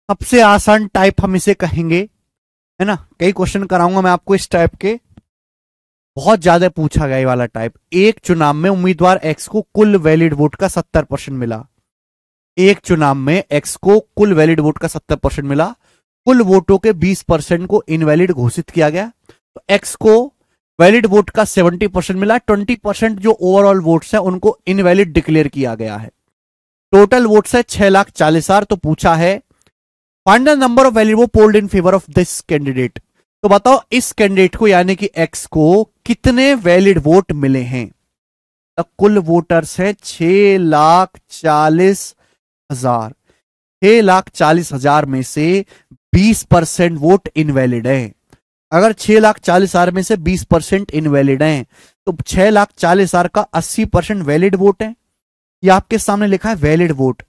सबसे आसान टाइप हम इसे कहेंगे, है ना। कई क्वेश्चन कराऊंगा मैं आपको इस टाइप के, बहुत ज्यादा पूछा गया ये वाला टाइप। एक चुनाव में उम्मीदवार एक्स को कुल वैलिड वोट का 70% मिला। एक चुनाव में एक्स को कुल वैलिड वोट का 70% मिला, कुल वोटों के 20% को इनवैलिड घोषित किया गया। तो एक्स को वैलिड वोट का 70% मिला, 20% जो ओवरऑल वोट्स हैं उनको इनवैलिड डिक्लेयर किया गया है। टोटल वोट्स है 6,40,000। तो पूछा है find the number of valid vote polled in favour of this candidate. तो बताओ इस कैंडिडेट को यानी कि एक्स को कितने वैलिड वोट मिले हैं। तो कुल वोटर्स है 6,40,000। 6,40,000 में से 20% वोट इनवैलिड है। अगर 6,40,000 में से 20% इनवैलिड है तो 6,40,000 का 80% वैलिड वोट है। ये आपके सामने लिखा है वैलिड वोट।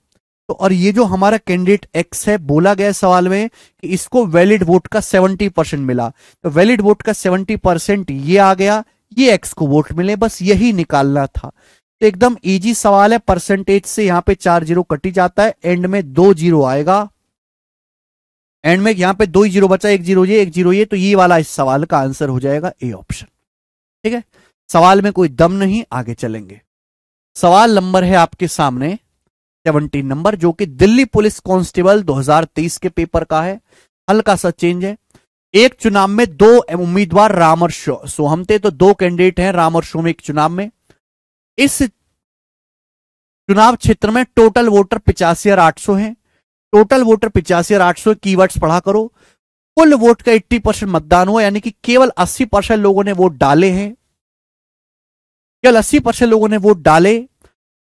तो और ये जो हमारा कैंडिडेट एक्स है, बोला गया सवाल में कि इसको वैलिड वोट का 70% मिला। तो वैलिड वोट का 70% ये आ गया, ये एक्स को वोट मिले, बस यही निकालना था। तो एकदम इजी सवाल है। परसेंटेज से यहां पे 4 जीरो कटी जाता है, एंड में 2 जीरो आएगा। एंड में यहां पे 2 ही जीरो बचा, 1 जीरो ये 1 जीरो ये, तो ये वाला इस सवाल का आंसर हो जाएगा ए ऑप्शन। ठीक है, सवाल में कोई दम नहीं, आगे चलेंगे। सवाल नंबर है आपके सामने 17 नंबर, जो कि दिल्ली पुलिस कांस्टेबल 2023 के पेपर का है। हल्का सा चेंज है। एक चुनाव में 2 उम्मीदवार राम और सोहम थे। तो 2 कैंडिडेट हैं राम और सोहम एक चुनाव में। इस चुनाव क्षेत्र में टोटल वोटर 85,800 हैं। टोटल वोटर 85,800, कीवर्ड्स पढ़ा करो। कुल वोट का 80% मतदान हुआ, यानी कि केवल 80% लोगों ने वोट डाले हैं। केवल 80% लोगों ने वोट डाले।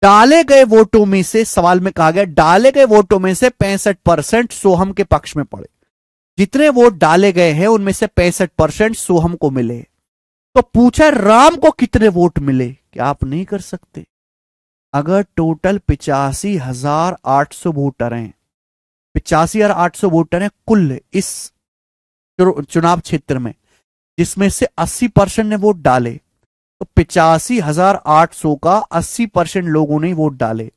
डाले गए वोटों में से, सवाल में कहा गया डाले गए वोटों में से 65% सोहम के पक्ष में पड़े। जितने वोट डाले गए हैं उनमें से 65% सोहम को मिले। तो पूछा राम को कितने वोट मिले। क्या आप नहीं कर सकते? अगर टोटल 85,800 वोटर हैं, 85,800 वोटर हैं कुल इस चुनाव क्षेत्र में, जिसमें से 80% ने वोट डाले, तो 85,800 का 80% लोगों ने वोट डाले।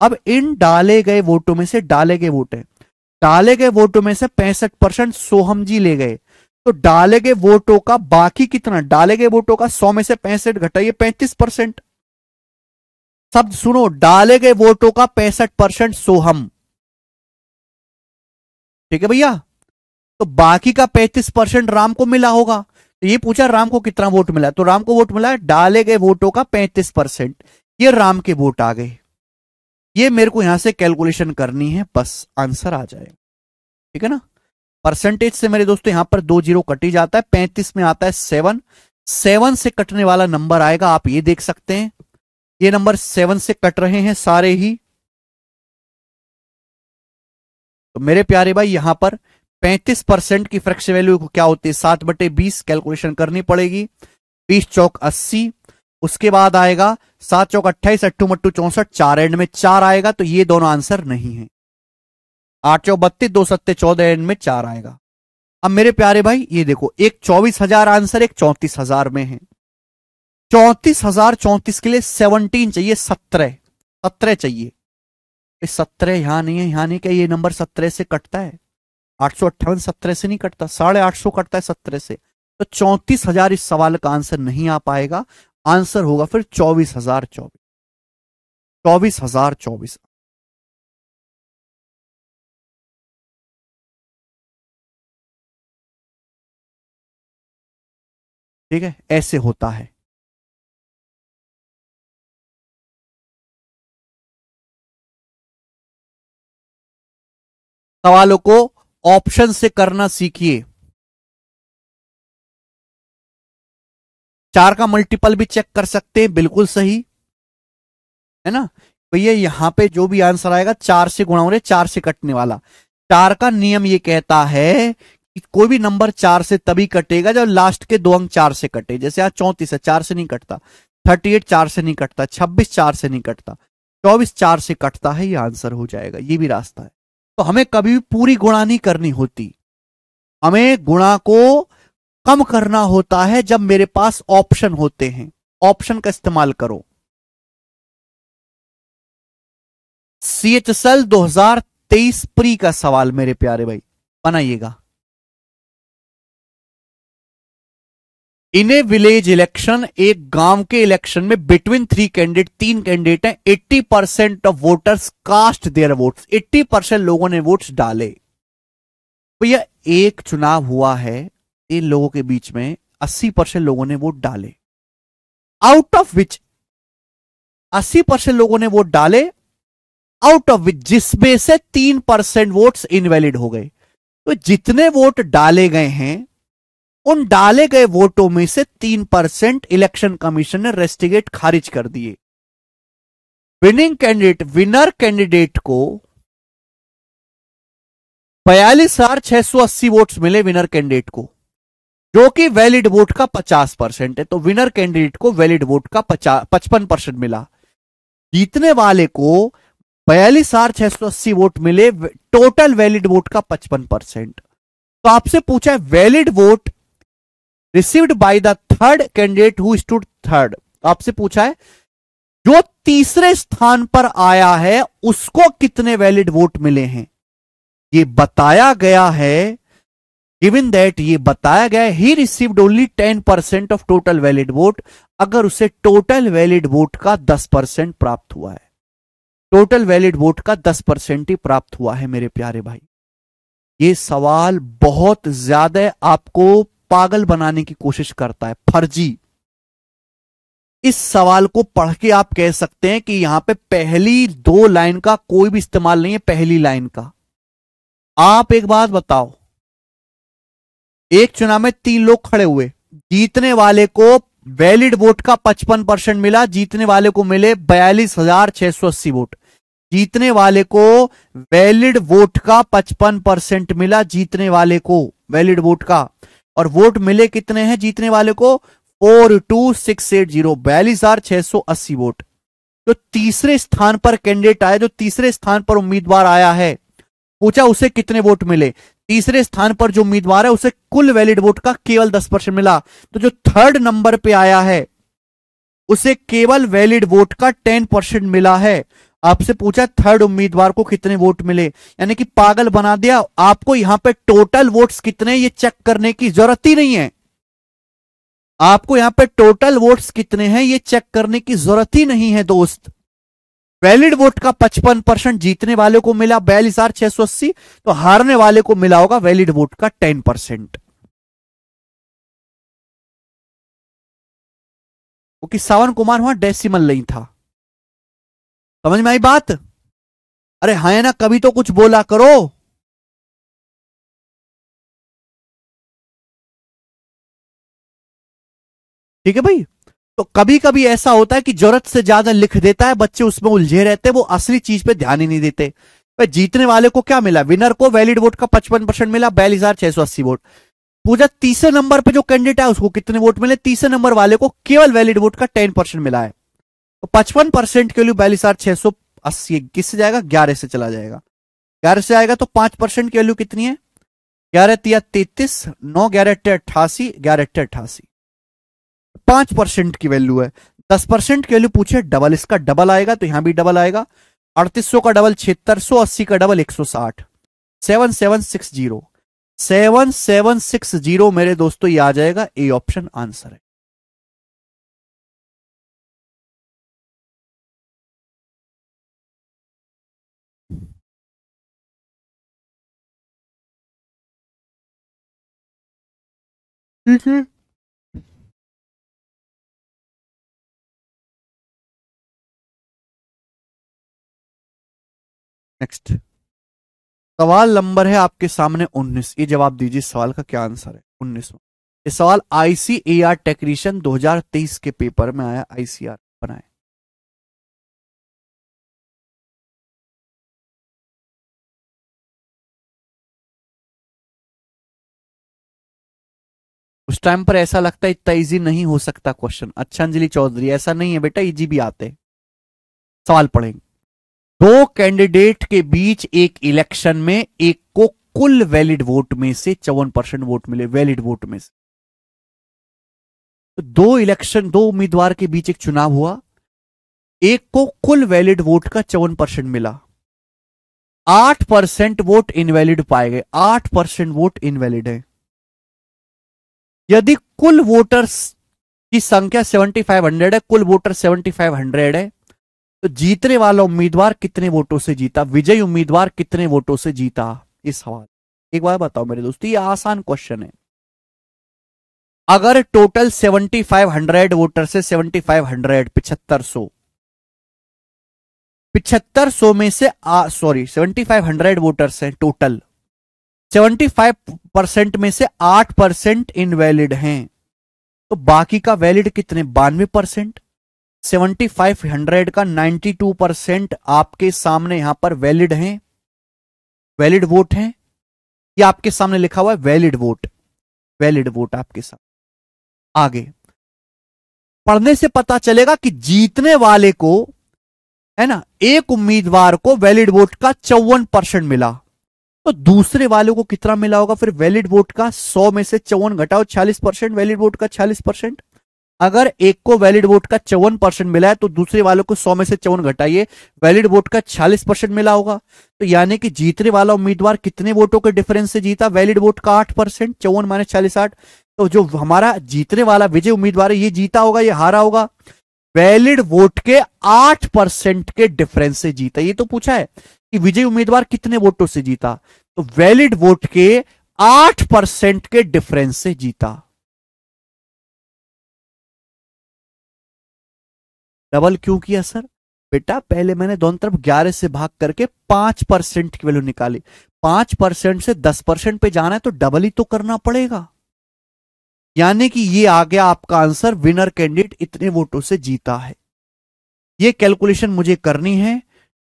अब इन डाले गए वोटों में से, डाले गए वोट है, डाले गए वोटों में से 65% सोहम जी ले गए। तो डाले गए वोटों का बाकी कितना, डाले गए वोटों का 100 में से 65 घटाइए 35%। शब्द सुनो, डाले गए वोटों का 65% सोहम। ठीक है भैया, तो बाकी का 35% राम को मिला होगा। तो ये पूछा राम को कितना वोट मिला, तो राम को वोट मिला डाले गए वोटों का 35%। ये राम के वोट आ गए। ये मेरे को यहां से कैलकुलेशन करनी है, बस आंसर आ जाए। ठीक है ना। परसेंटेज से मेरे दोस्तों यहां पर 2 जीरो कटी जाता है। 35 में आता है 7, 7 से कटने वाला नंबर आएगा, आप ये देख सकते हैं। ये नंबर 7 से कट रहे हैं सारे ही। तो मेरे प्यारे भाई यहां पर 35% की फ्रैक्शन वैल्यू क्या होती है, 7/20 कैलकुलेशन करनी पड़ेगी। 20 चौक 80, उसके बाद आएगा 7 चौक 28, 8 मट्टू 64, 4 एंड में 4 आएगा। तो ये दोनों आंसर नहीं है। 8 चौक 32, 2 सत्ते 14 एंड में 4 आएगा। अब मेरे प्यारे भाई ये देखो, एक 24,000 आंसर, एक 34,000 में है। 34,000, 34 के लिए 17 चाहिए, 17 चाहिए। 17 यहां नहीं है, यहां नहीं, क्या ये नंबर 17 से कटता है? 858 17 से नहीं कटता, 850 कटता है 17 से। तो 34,000 इस सवाल का आंसर नहीं आ पाएगा। आंसर होगा फिर 24,024। 24,024। ठीक है, ऐसे होता है। सवालों को ऑप्शन से करना सीखिए। 4 का मल्टीपल भी चेक कर सकते हैं, बिल्कुल सही है ना भैया। यहां पे जो भी आंसर आएगा 4 से गुणा हो रहे, 4 से कटने वाला। 4 का नियम ये कहता है कि कोई भी नंबर 4 से तभी कटेगा जब लास्ट के 2 अंक 4 से कटे। जैसे आज 34 है, 4 से नहीं कटता। 38 4 से नहीं कटता। 26 4 से नहीं कटता। 24 4 से कटता है। ये आंसर हो जाएगा, ये भी रास्ता है। तो हमें कभी भी पूरी गुणा नहीं करनी होती, हमें गुणा को कम करना होता है जब मेरे पास ऑप्शन होते हैं। ऑप्शन का इस्तेमाल करो। CHSL 2023 प्री का सवाल मेरे प्यारे भाई बनाइएगा। इन ए विलेज इलेक्शन, एक गांव के इलेक्शन में बिटवीन 3 कैंडिडेट, 3 कैंडिडेट हैं, 80% of voters cast their votes. 80% लोगों ने वोट्स डाले। भैया एक चुनाव हुआ है, इन लोगों के बीच में 80% लोगों ने वोट डाले। आउट ऑफ विच 80% लोगों ने वोट डाले, आउट ऑफ विच, जिसमें से 3% वोट्स इनवैलिड हो गए। तो जितने वोट डाले गए हैं उन डाले गए वोटों में से 3% इलेक्शन कमीशन ने रेस्टिगेट खारिज कर दिए। विनर कैंडिडेट को 42,680 वोट्स मिले विनर कैंडिडेट को, जो कि वैलिड वोट का 50% है। तो विनर कैंडिडेट को वैलिड वोट का 55% मिला। जीतने वाले को 42,680 वोट मिले, टोटल वैलिड वोट का 55%। तो आपसे पूछा है valid vote received by the third candidate who stood third. आपसे पूछा है जो तीसरे स्थान पर आया है उसको कितने वैलिड वोट मिले हैं। ये बताया गया है, गिवन दैट ये बताया गया है he received only 10% of total valid vote, अगर उसे टोटल वैलिड वोट का 10% प्राप्त हुआ है। टोटल वैलिड वोट का 10% ही प्राप्त हुआ है मेरे प्यारे भाई। ये सवाल बहुत ज्यादा आपको पागल बनाने की कोशिश करता है, फर्जी। इस सवाल को पढ़ के आप कह सकते हैं कि यहां पे पहली 2 लाइन का कोई भी इस्तेमाल नहीं है, पहली लाइन का। आप एक बात बताओ, एक चुनाव में 3 लोग खड़े हुए, जीतने वाले को वैलिड वोट का 55% मिला, जीतने वाले को मिले 42,680 वोट। जीतने वाले को वैलिड वोट का 55% मिला, जीतने वाले को वैलिड वोट का। और वोट मिले कितने हैं जीतने वाले को? 42680, 42,680 वोट। तो तीसरे स्थान पर कैंडिडेट आया, जो तीसरे स्थान पर उम्मीदवार आया है, पूछा उसे कितने वोट मिले। तीसरे स्थान पर जो उम्मीदवार है उसे कुल वैलिड वोट का केवल 10% मिला। तो जो थर्ड नंबर पे आया है उसे केवल वैलिड वोट का 10% मिला है। आपसे पूछा थर्ड उम्मीदवार को कितने वोट मिले, यानी कि पागल बना दिया। आपको यहां पे टोटल वोट्स कितने ये चेक करने की जरूरत ही नहीं है। आपको यहां पे टोटल वोट्स कितने हैं ये चेक करने की जरूरत ही नहीं है दोस्त। वैलिड वोट का 55% जीतने वाले को मिला 42,680, तो हारने वाले को मिला होगा वैलिड वोट का 10%। क्योंकि सावन कुमार वहां डेसिमल नहीं था। समझ में आई बात? अरे हाँ ना, कभी तो कुछ बोला करो। ठीक है भाई। तो कभी कभी ऐसा होता है कि जरूरत से ज्यादा लिख देता है, बच्चे उसमें उलझे रहते हैं, वो असली चीज पे ध्यान ही नहीं देते। भाई जीतने वाले को क्या मिला? विनर को वैलिड वोट का 55% मिला, 42,680 वोट। पूछा तीसरे नंबर पे जो कैंडिडेट है उसको कितने वोट मिले? तीसरे नंबर वाले को केवल वैलिड वोट का 10% मिला है। तो 55% के लिए 42,680 किससे जाएगा? 11 से चला जाएगा। 11 से आएगा तो 5% की वैल्यू कितनी है? 11 तिया 33, 9 11 88, 11 88, 5% की वैल्यू है। 10% की वैल्यू पूछे डबल, इसका डबल आएगा तो यहां भी डबल आएगा। 3800 का डबल 7600, 80 का डबल 160, 7760, 7760 मेरे दोस्तों ये आ जाएगा, ए ऑप्शन आंसर है। ठीक है, नेक्स्ट सवाल नंबर है आपके सामने 19। ये जवाब दीजिए, सवाल का क्या आंसर है? 19। ये सवाल आईसीएआर टेक्नीशियन 2023 के पेपर में आया, आईसीआर बनाए। उस टाइम पर ऐसा लगता है इतना इजी नहीं हो सकता क्वेश्चन। अच्छा अंजलि चौधरी, ऐसा नहीं है बेटा, इजी भी आते। सवाल पढ़ेंगे। 2 कैंडिडेट के बीच एक इलेक्शन में एक को कुल वैलिड वोट में से 54% वोट मिले, वैलिड वोट में से। तो 2 उम्मीदवार के बीच एक चुनाव हुआ, एक को कुल वैलिड वोट का 54% मिला, 8% वोट इनवैलिड पाए गए। 8% वोट इनवैलिड है। यदि कुल वोटर्स की संख्या 7500 है, कुल वोटर 7500 है, तो जीतने वाला उम्मीदवार कितने वोटों से जीता? विजयी उम्मीदवार कितने वोटों से जीता? इस सवाल एक बार बताओ मेरे दोस्तों, ये आसान क्वेश्चन है। अगर टोटल 7500 वोटर से 7500 7500 7500 में से 7500 वोटर्स हैं टोटल, 75% में से 8% इनवैलिड हैं, तो बाकी का वैलिड कितने, 92%। 7500 का 92% आपके सामने यहां पर वैलिड हैं, वैलिड वोट हैं। ये आपके सामने लिखा हुआ है वैलिड वोट, वैलिड वोट आपके सामने। आगे पढ़ने से पता चलेगा कि जीतने वाले को, है ना, एक उम्मीदवार को वैलिड वोट का 54% मिला, तो दूसरे वाले को कितना मिला होगा फिर वैलिड वोट का, 100 में से 54 घटाओ 40%, वैलिड वोट का 40%। अगर एक को वैलिड वोट का 54% मिला है तो दूसरे वालों को 100 में से 54 घटाइए, वैलिड वोट का 40% मिला होगा। तो यानी कि जीतने वाला उम्मीदवार कितने वोटों के डिफरेंस से जीता, वैलिड वोट का 8%, 54 माइनस 40 8। तो जो हमारा जीतने वाला विजय उम्मीदवार है ये जीता होगा, ये हारा होगा, वैलिड वोट के 8% के डिफरेंस से जीता। ये तो पूछा है कि विजय उम्मीदवार कितने वोटों से जीता, तो वैलिड वोट के 8% के डिफरेंस से जीता। डबल क्यों किया सर, बेटा पहले मैंने दोनों तरफ 11 से भाग करके 5% की वैल्यू निकाली, 5% से 10% पे जाना है तो डबल ही तो करना पड़ेगा। यानी कि ये आ गया आपका आंसर, विनर कैंडिडेट इतने वोटों से जीता है। ये कैलकुलेशन मुझे करनी है।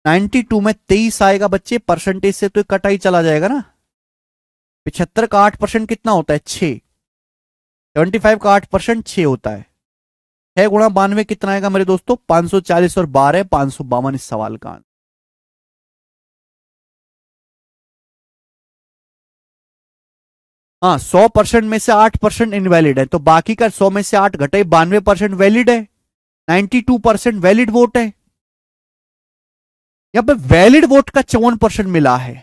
92 में 23 आएगा बच्चे, परसेंटेज से तो कटा ही चला जाएगा ना। 75 का 8% कितना होता है, 6। 75 का 8% 6 होता है। 6 गुणा 92 कितना आएगा मेरे दोस्तों, 540 और 12 552 इस सवाल का आंसर। हाँ, 100% में से 8% इनवैलिड है, तो बाकी का 100 में से 8 घटे 92% वैलिड है, 92% वैलिड वोट है। यहां पे वैलिड वोट का 54% मिला है।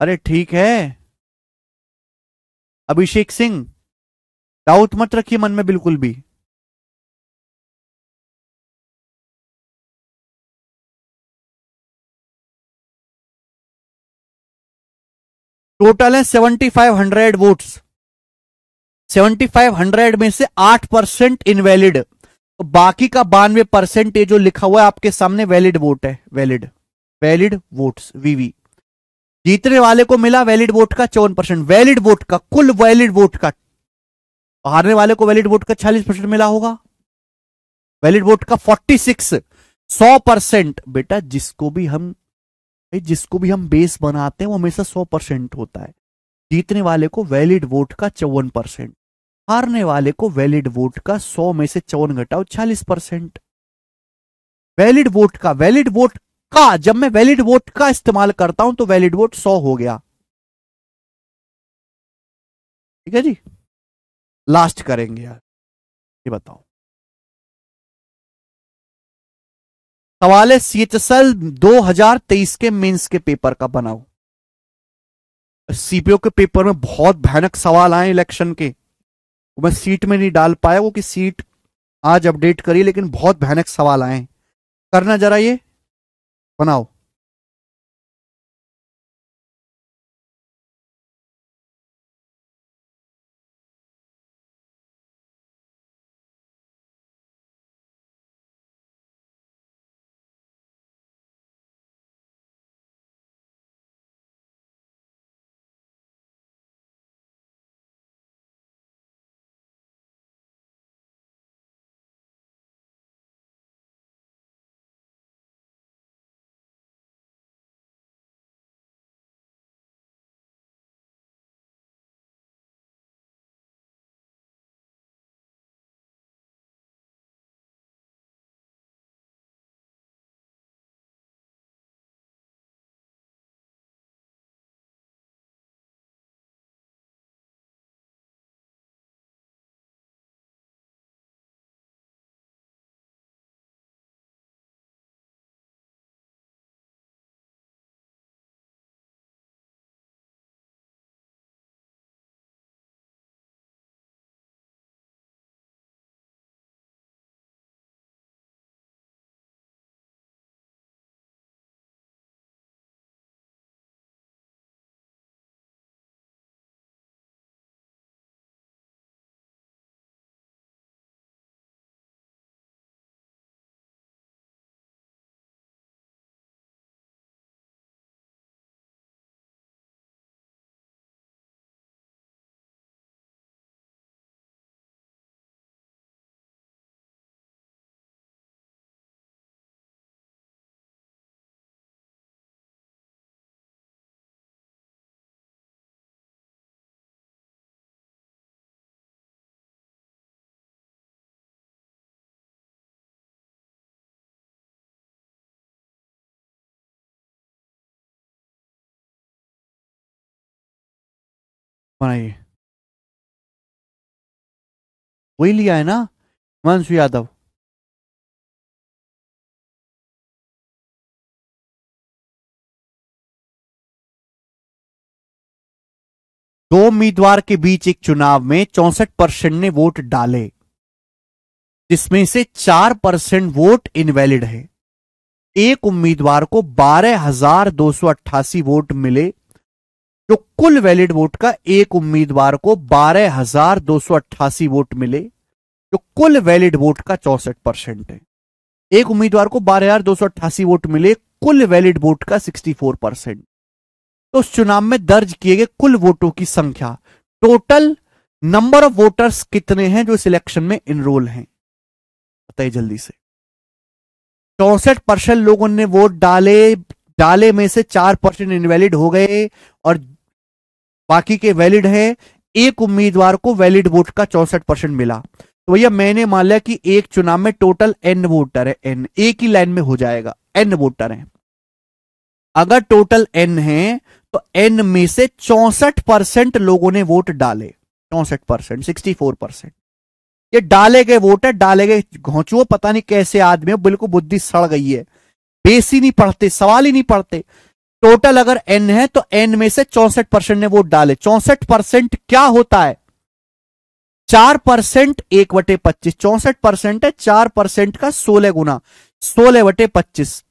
अरे ठीक है अभिषेक सिंह, डाउट मत रखिए मन में बिल्कुल भी। टोटल है 7500 वोट्स, 7500 में से 8% इनवैलिड, तो बाकी का 92% ये जो लिखा हुआ है आपके सामने वैलिड वोट है, वैलिड, वैलिड वोट्स वीवी। जीतने वाले को मिला वैलिड वोट का 54%, वैलिड वोट का, कुल वैलिड वोट का। हारने वाले को वैलिड वोट का 40% मिला होगा, वैलिड वोट का 46। 100% बेटा जिसको भी हम बेस बनाते हैं वो हमेशा 100% होता है। जीतने वाले को वैलिड वोट का 54%, हारने वाले को वैलिड वोट का 100 में से 54 घटाओ 40%। वैलिड वोट का, वैलिड वोट का, जब मैं वैलिड वोट का इस्तेमाल करता हूं तो वैलिड वोट 100 हो गया। ठीक है जी, लास्ट करेंगे यार, ये बताओ। सवाल है सीएचएसएल 2023 के मेंस के पेपर का बनाओ। सीपीओ के पेपर में बहुत भयानक सवाल आए इलेक्शन के, वो मैं सीट में नहीं डाल पाया, वो कि सीट आज अपडेट करी, लेकिन बहुत भयानक सवाल आए। करना जरा ये, बनाओ। बनाइए, वही लिया है ना हिमांशु यादव। दो उम्मीदवार के बीच एक चुनाव में 64% ने वोट डाले, जिसमें से 4% वोट इनवैलिड है। एक उम्मीदवार को 12,288 वोट मिले, जो कुल वैलिड वोट का एक उम्मीदवार को 12,288 वोट मिले, जो कुल वैलिड वोट का 64% है। एक उम्मीदवार को 12,288 वोट मिले, कुल वैलिड वोट का 64%। तो उस चुनाव में दर्ज किए गए कुल वोटों की संख्या, टोटल नंबर ऑफ वोटर्स कितने हैं जो इस इलेक्शन में इनरोल हैं, बताइए जल्दी से। 64% लोगों ने वोट डाले में से 4% इनवैलिड हो गए और बाकी के वैलिड है। एक उम्मीदवार को वैलिड वोट का 64% मिला। तो भैया मैंने मान लिया कि एक चुनाव में टोटल n वोटर है, n एक ही लाइन में हो जाएगा, n वोटर है। अगर टोटल n है तो n में से 64% लोगों ने वोट डाले, 64%, 64%। ये डाले गए वोट है, डाले गए घोंचुओ, पता नहीं कैसे आदमी है, बिल्कुल बुद्धि सड़ गई है, बेस ही नहीं पढ़ते, सवाल ही नहीं पढ़ते। टोटल अगर n है तो n में से 64% ने वोट डाले। 64% क्या होता है? 4% 1/25, 64% है 4% का 16 गुना, 16/25।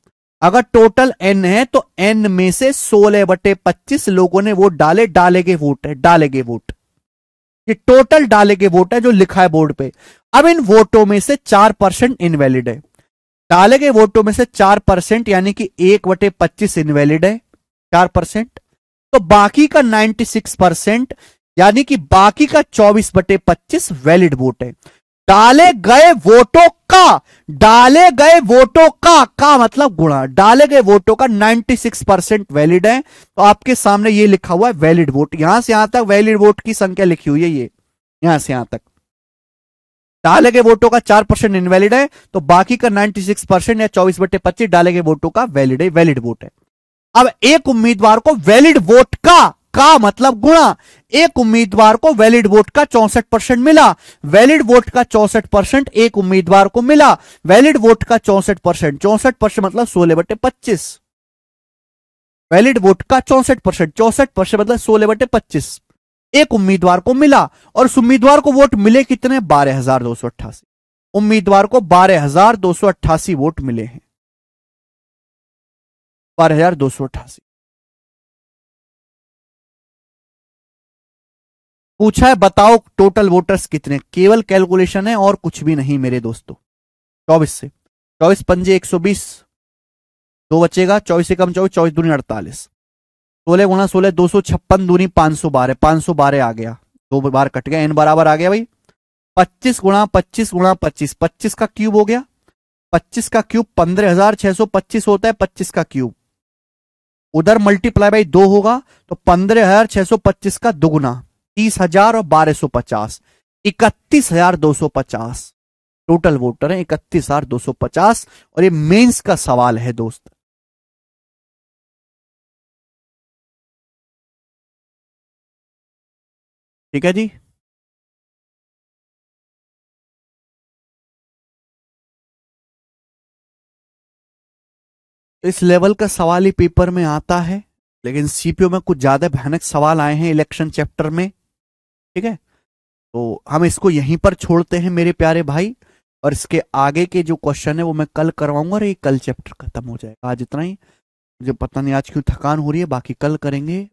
अगर टोटल n है तो n में से 16/25 लोगों ने वोट डाले, डाले गए वोट है, डाले गए वोट, ये टोटल डाले गए वोट है जो लिखा है बोर्ड पे। अब इन वोटों में से 4% इनवैलिड है, डाले गए वोटों में से 4% यानी कि 1/25 इनवैलिड है 4%, तो बाकी का 96% यानी कि बाकी का 24/25 वैलिड वोट है। डाले गए वोटों का मतलब गुणा, डाले गए वोटों का 96% वैलिड है। तो आपके सामने ये लिखा हुआ है वैलिड वोट, यहां से यहां तक वैलिड वोट की संख्या लिखी हुई है, ये यहां से यहां तक। डाले गए वोटों का 4% इनवैलिड है, तो बाकी का 96% या 24/25 डाले गए वोटों का वैलिड है, वैलिड वोट है। अब एक उम्मीदवार को वैलिड वोट का मतलब गुणा, एक उम्मीदवार को वैलिड वोट का 64% मिला, वैलिड वोट का 64% एक उम्मीदवार को मिला, वैलिड वोट का 64%, 64% मतलब 16/25, वैलिड वोट का 64%, 64% मतलब 16/25 एक उम्मीदवार को मिला। और उस उम्मीदवार को वोट मिले कितने? 12,288। उम्मीदवार को 12,288 वोट मिले हैं, 12,288। पूछा है बताओ टोटल वोटर्स कितने, केवल कैलकुलेशन है और कुछ भी नहीं मेरे दोस्तों। 24 से 24 पंजे 120, 2 बचेगा, 24 से कम 24, 24 दूनी 48, 16 गुणा 16 256 दूनी 512, 512 आ गया, 2 बार कट गया, n बराबर आ गया भाई 25 गुणा 25 गुणा 25, 25 का क्यूब हो गया, 25 का क्यूब 15,625 होता है, 25 का क्यूब उधर मल्टीप्लाई बाई 2 होगा तो 15,625 का दुगुना 30,000 और 1,250, 31,250 टोटल वोटर है, 31,250। और ये मेंस का सवाल है दोस्त। ठीक है जी। इस लेवल का सवाल ही पेपर में आता है, लेकिन सीपीओ में कुछ ज्यादा भयानक सवाल आए हैं इलेक्शन चैप्टर में। ठीक है, तो हम इसको यहीं पर छोड़ते हैं मेरे प्यारे भाई, और इसके आगे के जो क्वेश्चन है वो मैं कल करवाऊंगा और ये कल चैप्टर खत्म हो जाएगा। आज इतना ही, मुझे पता नहीं आज क्यों थकान हो रही है, बाकी कल करेंगे।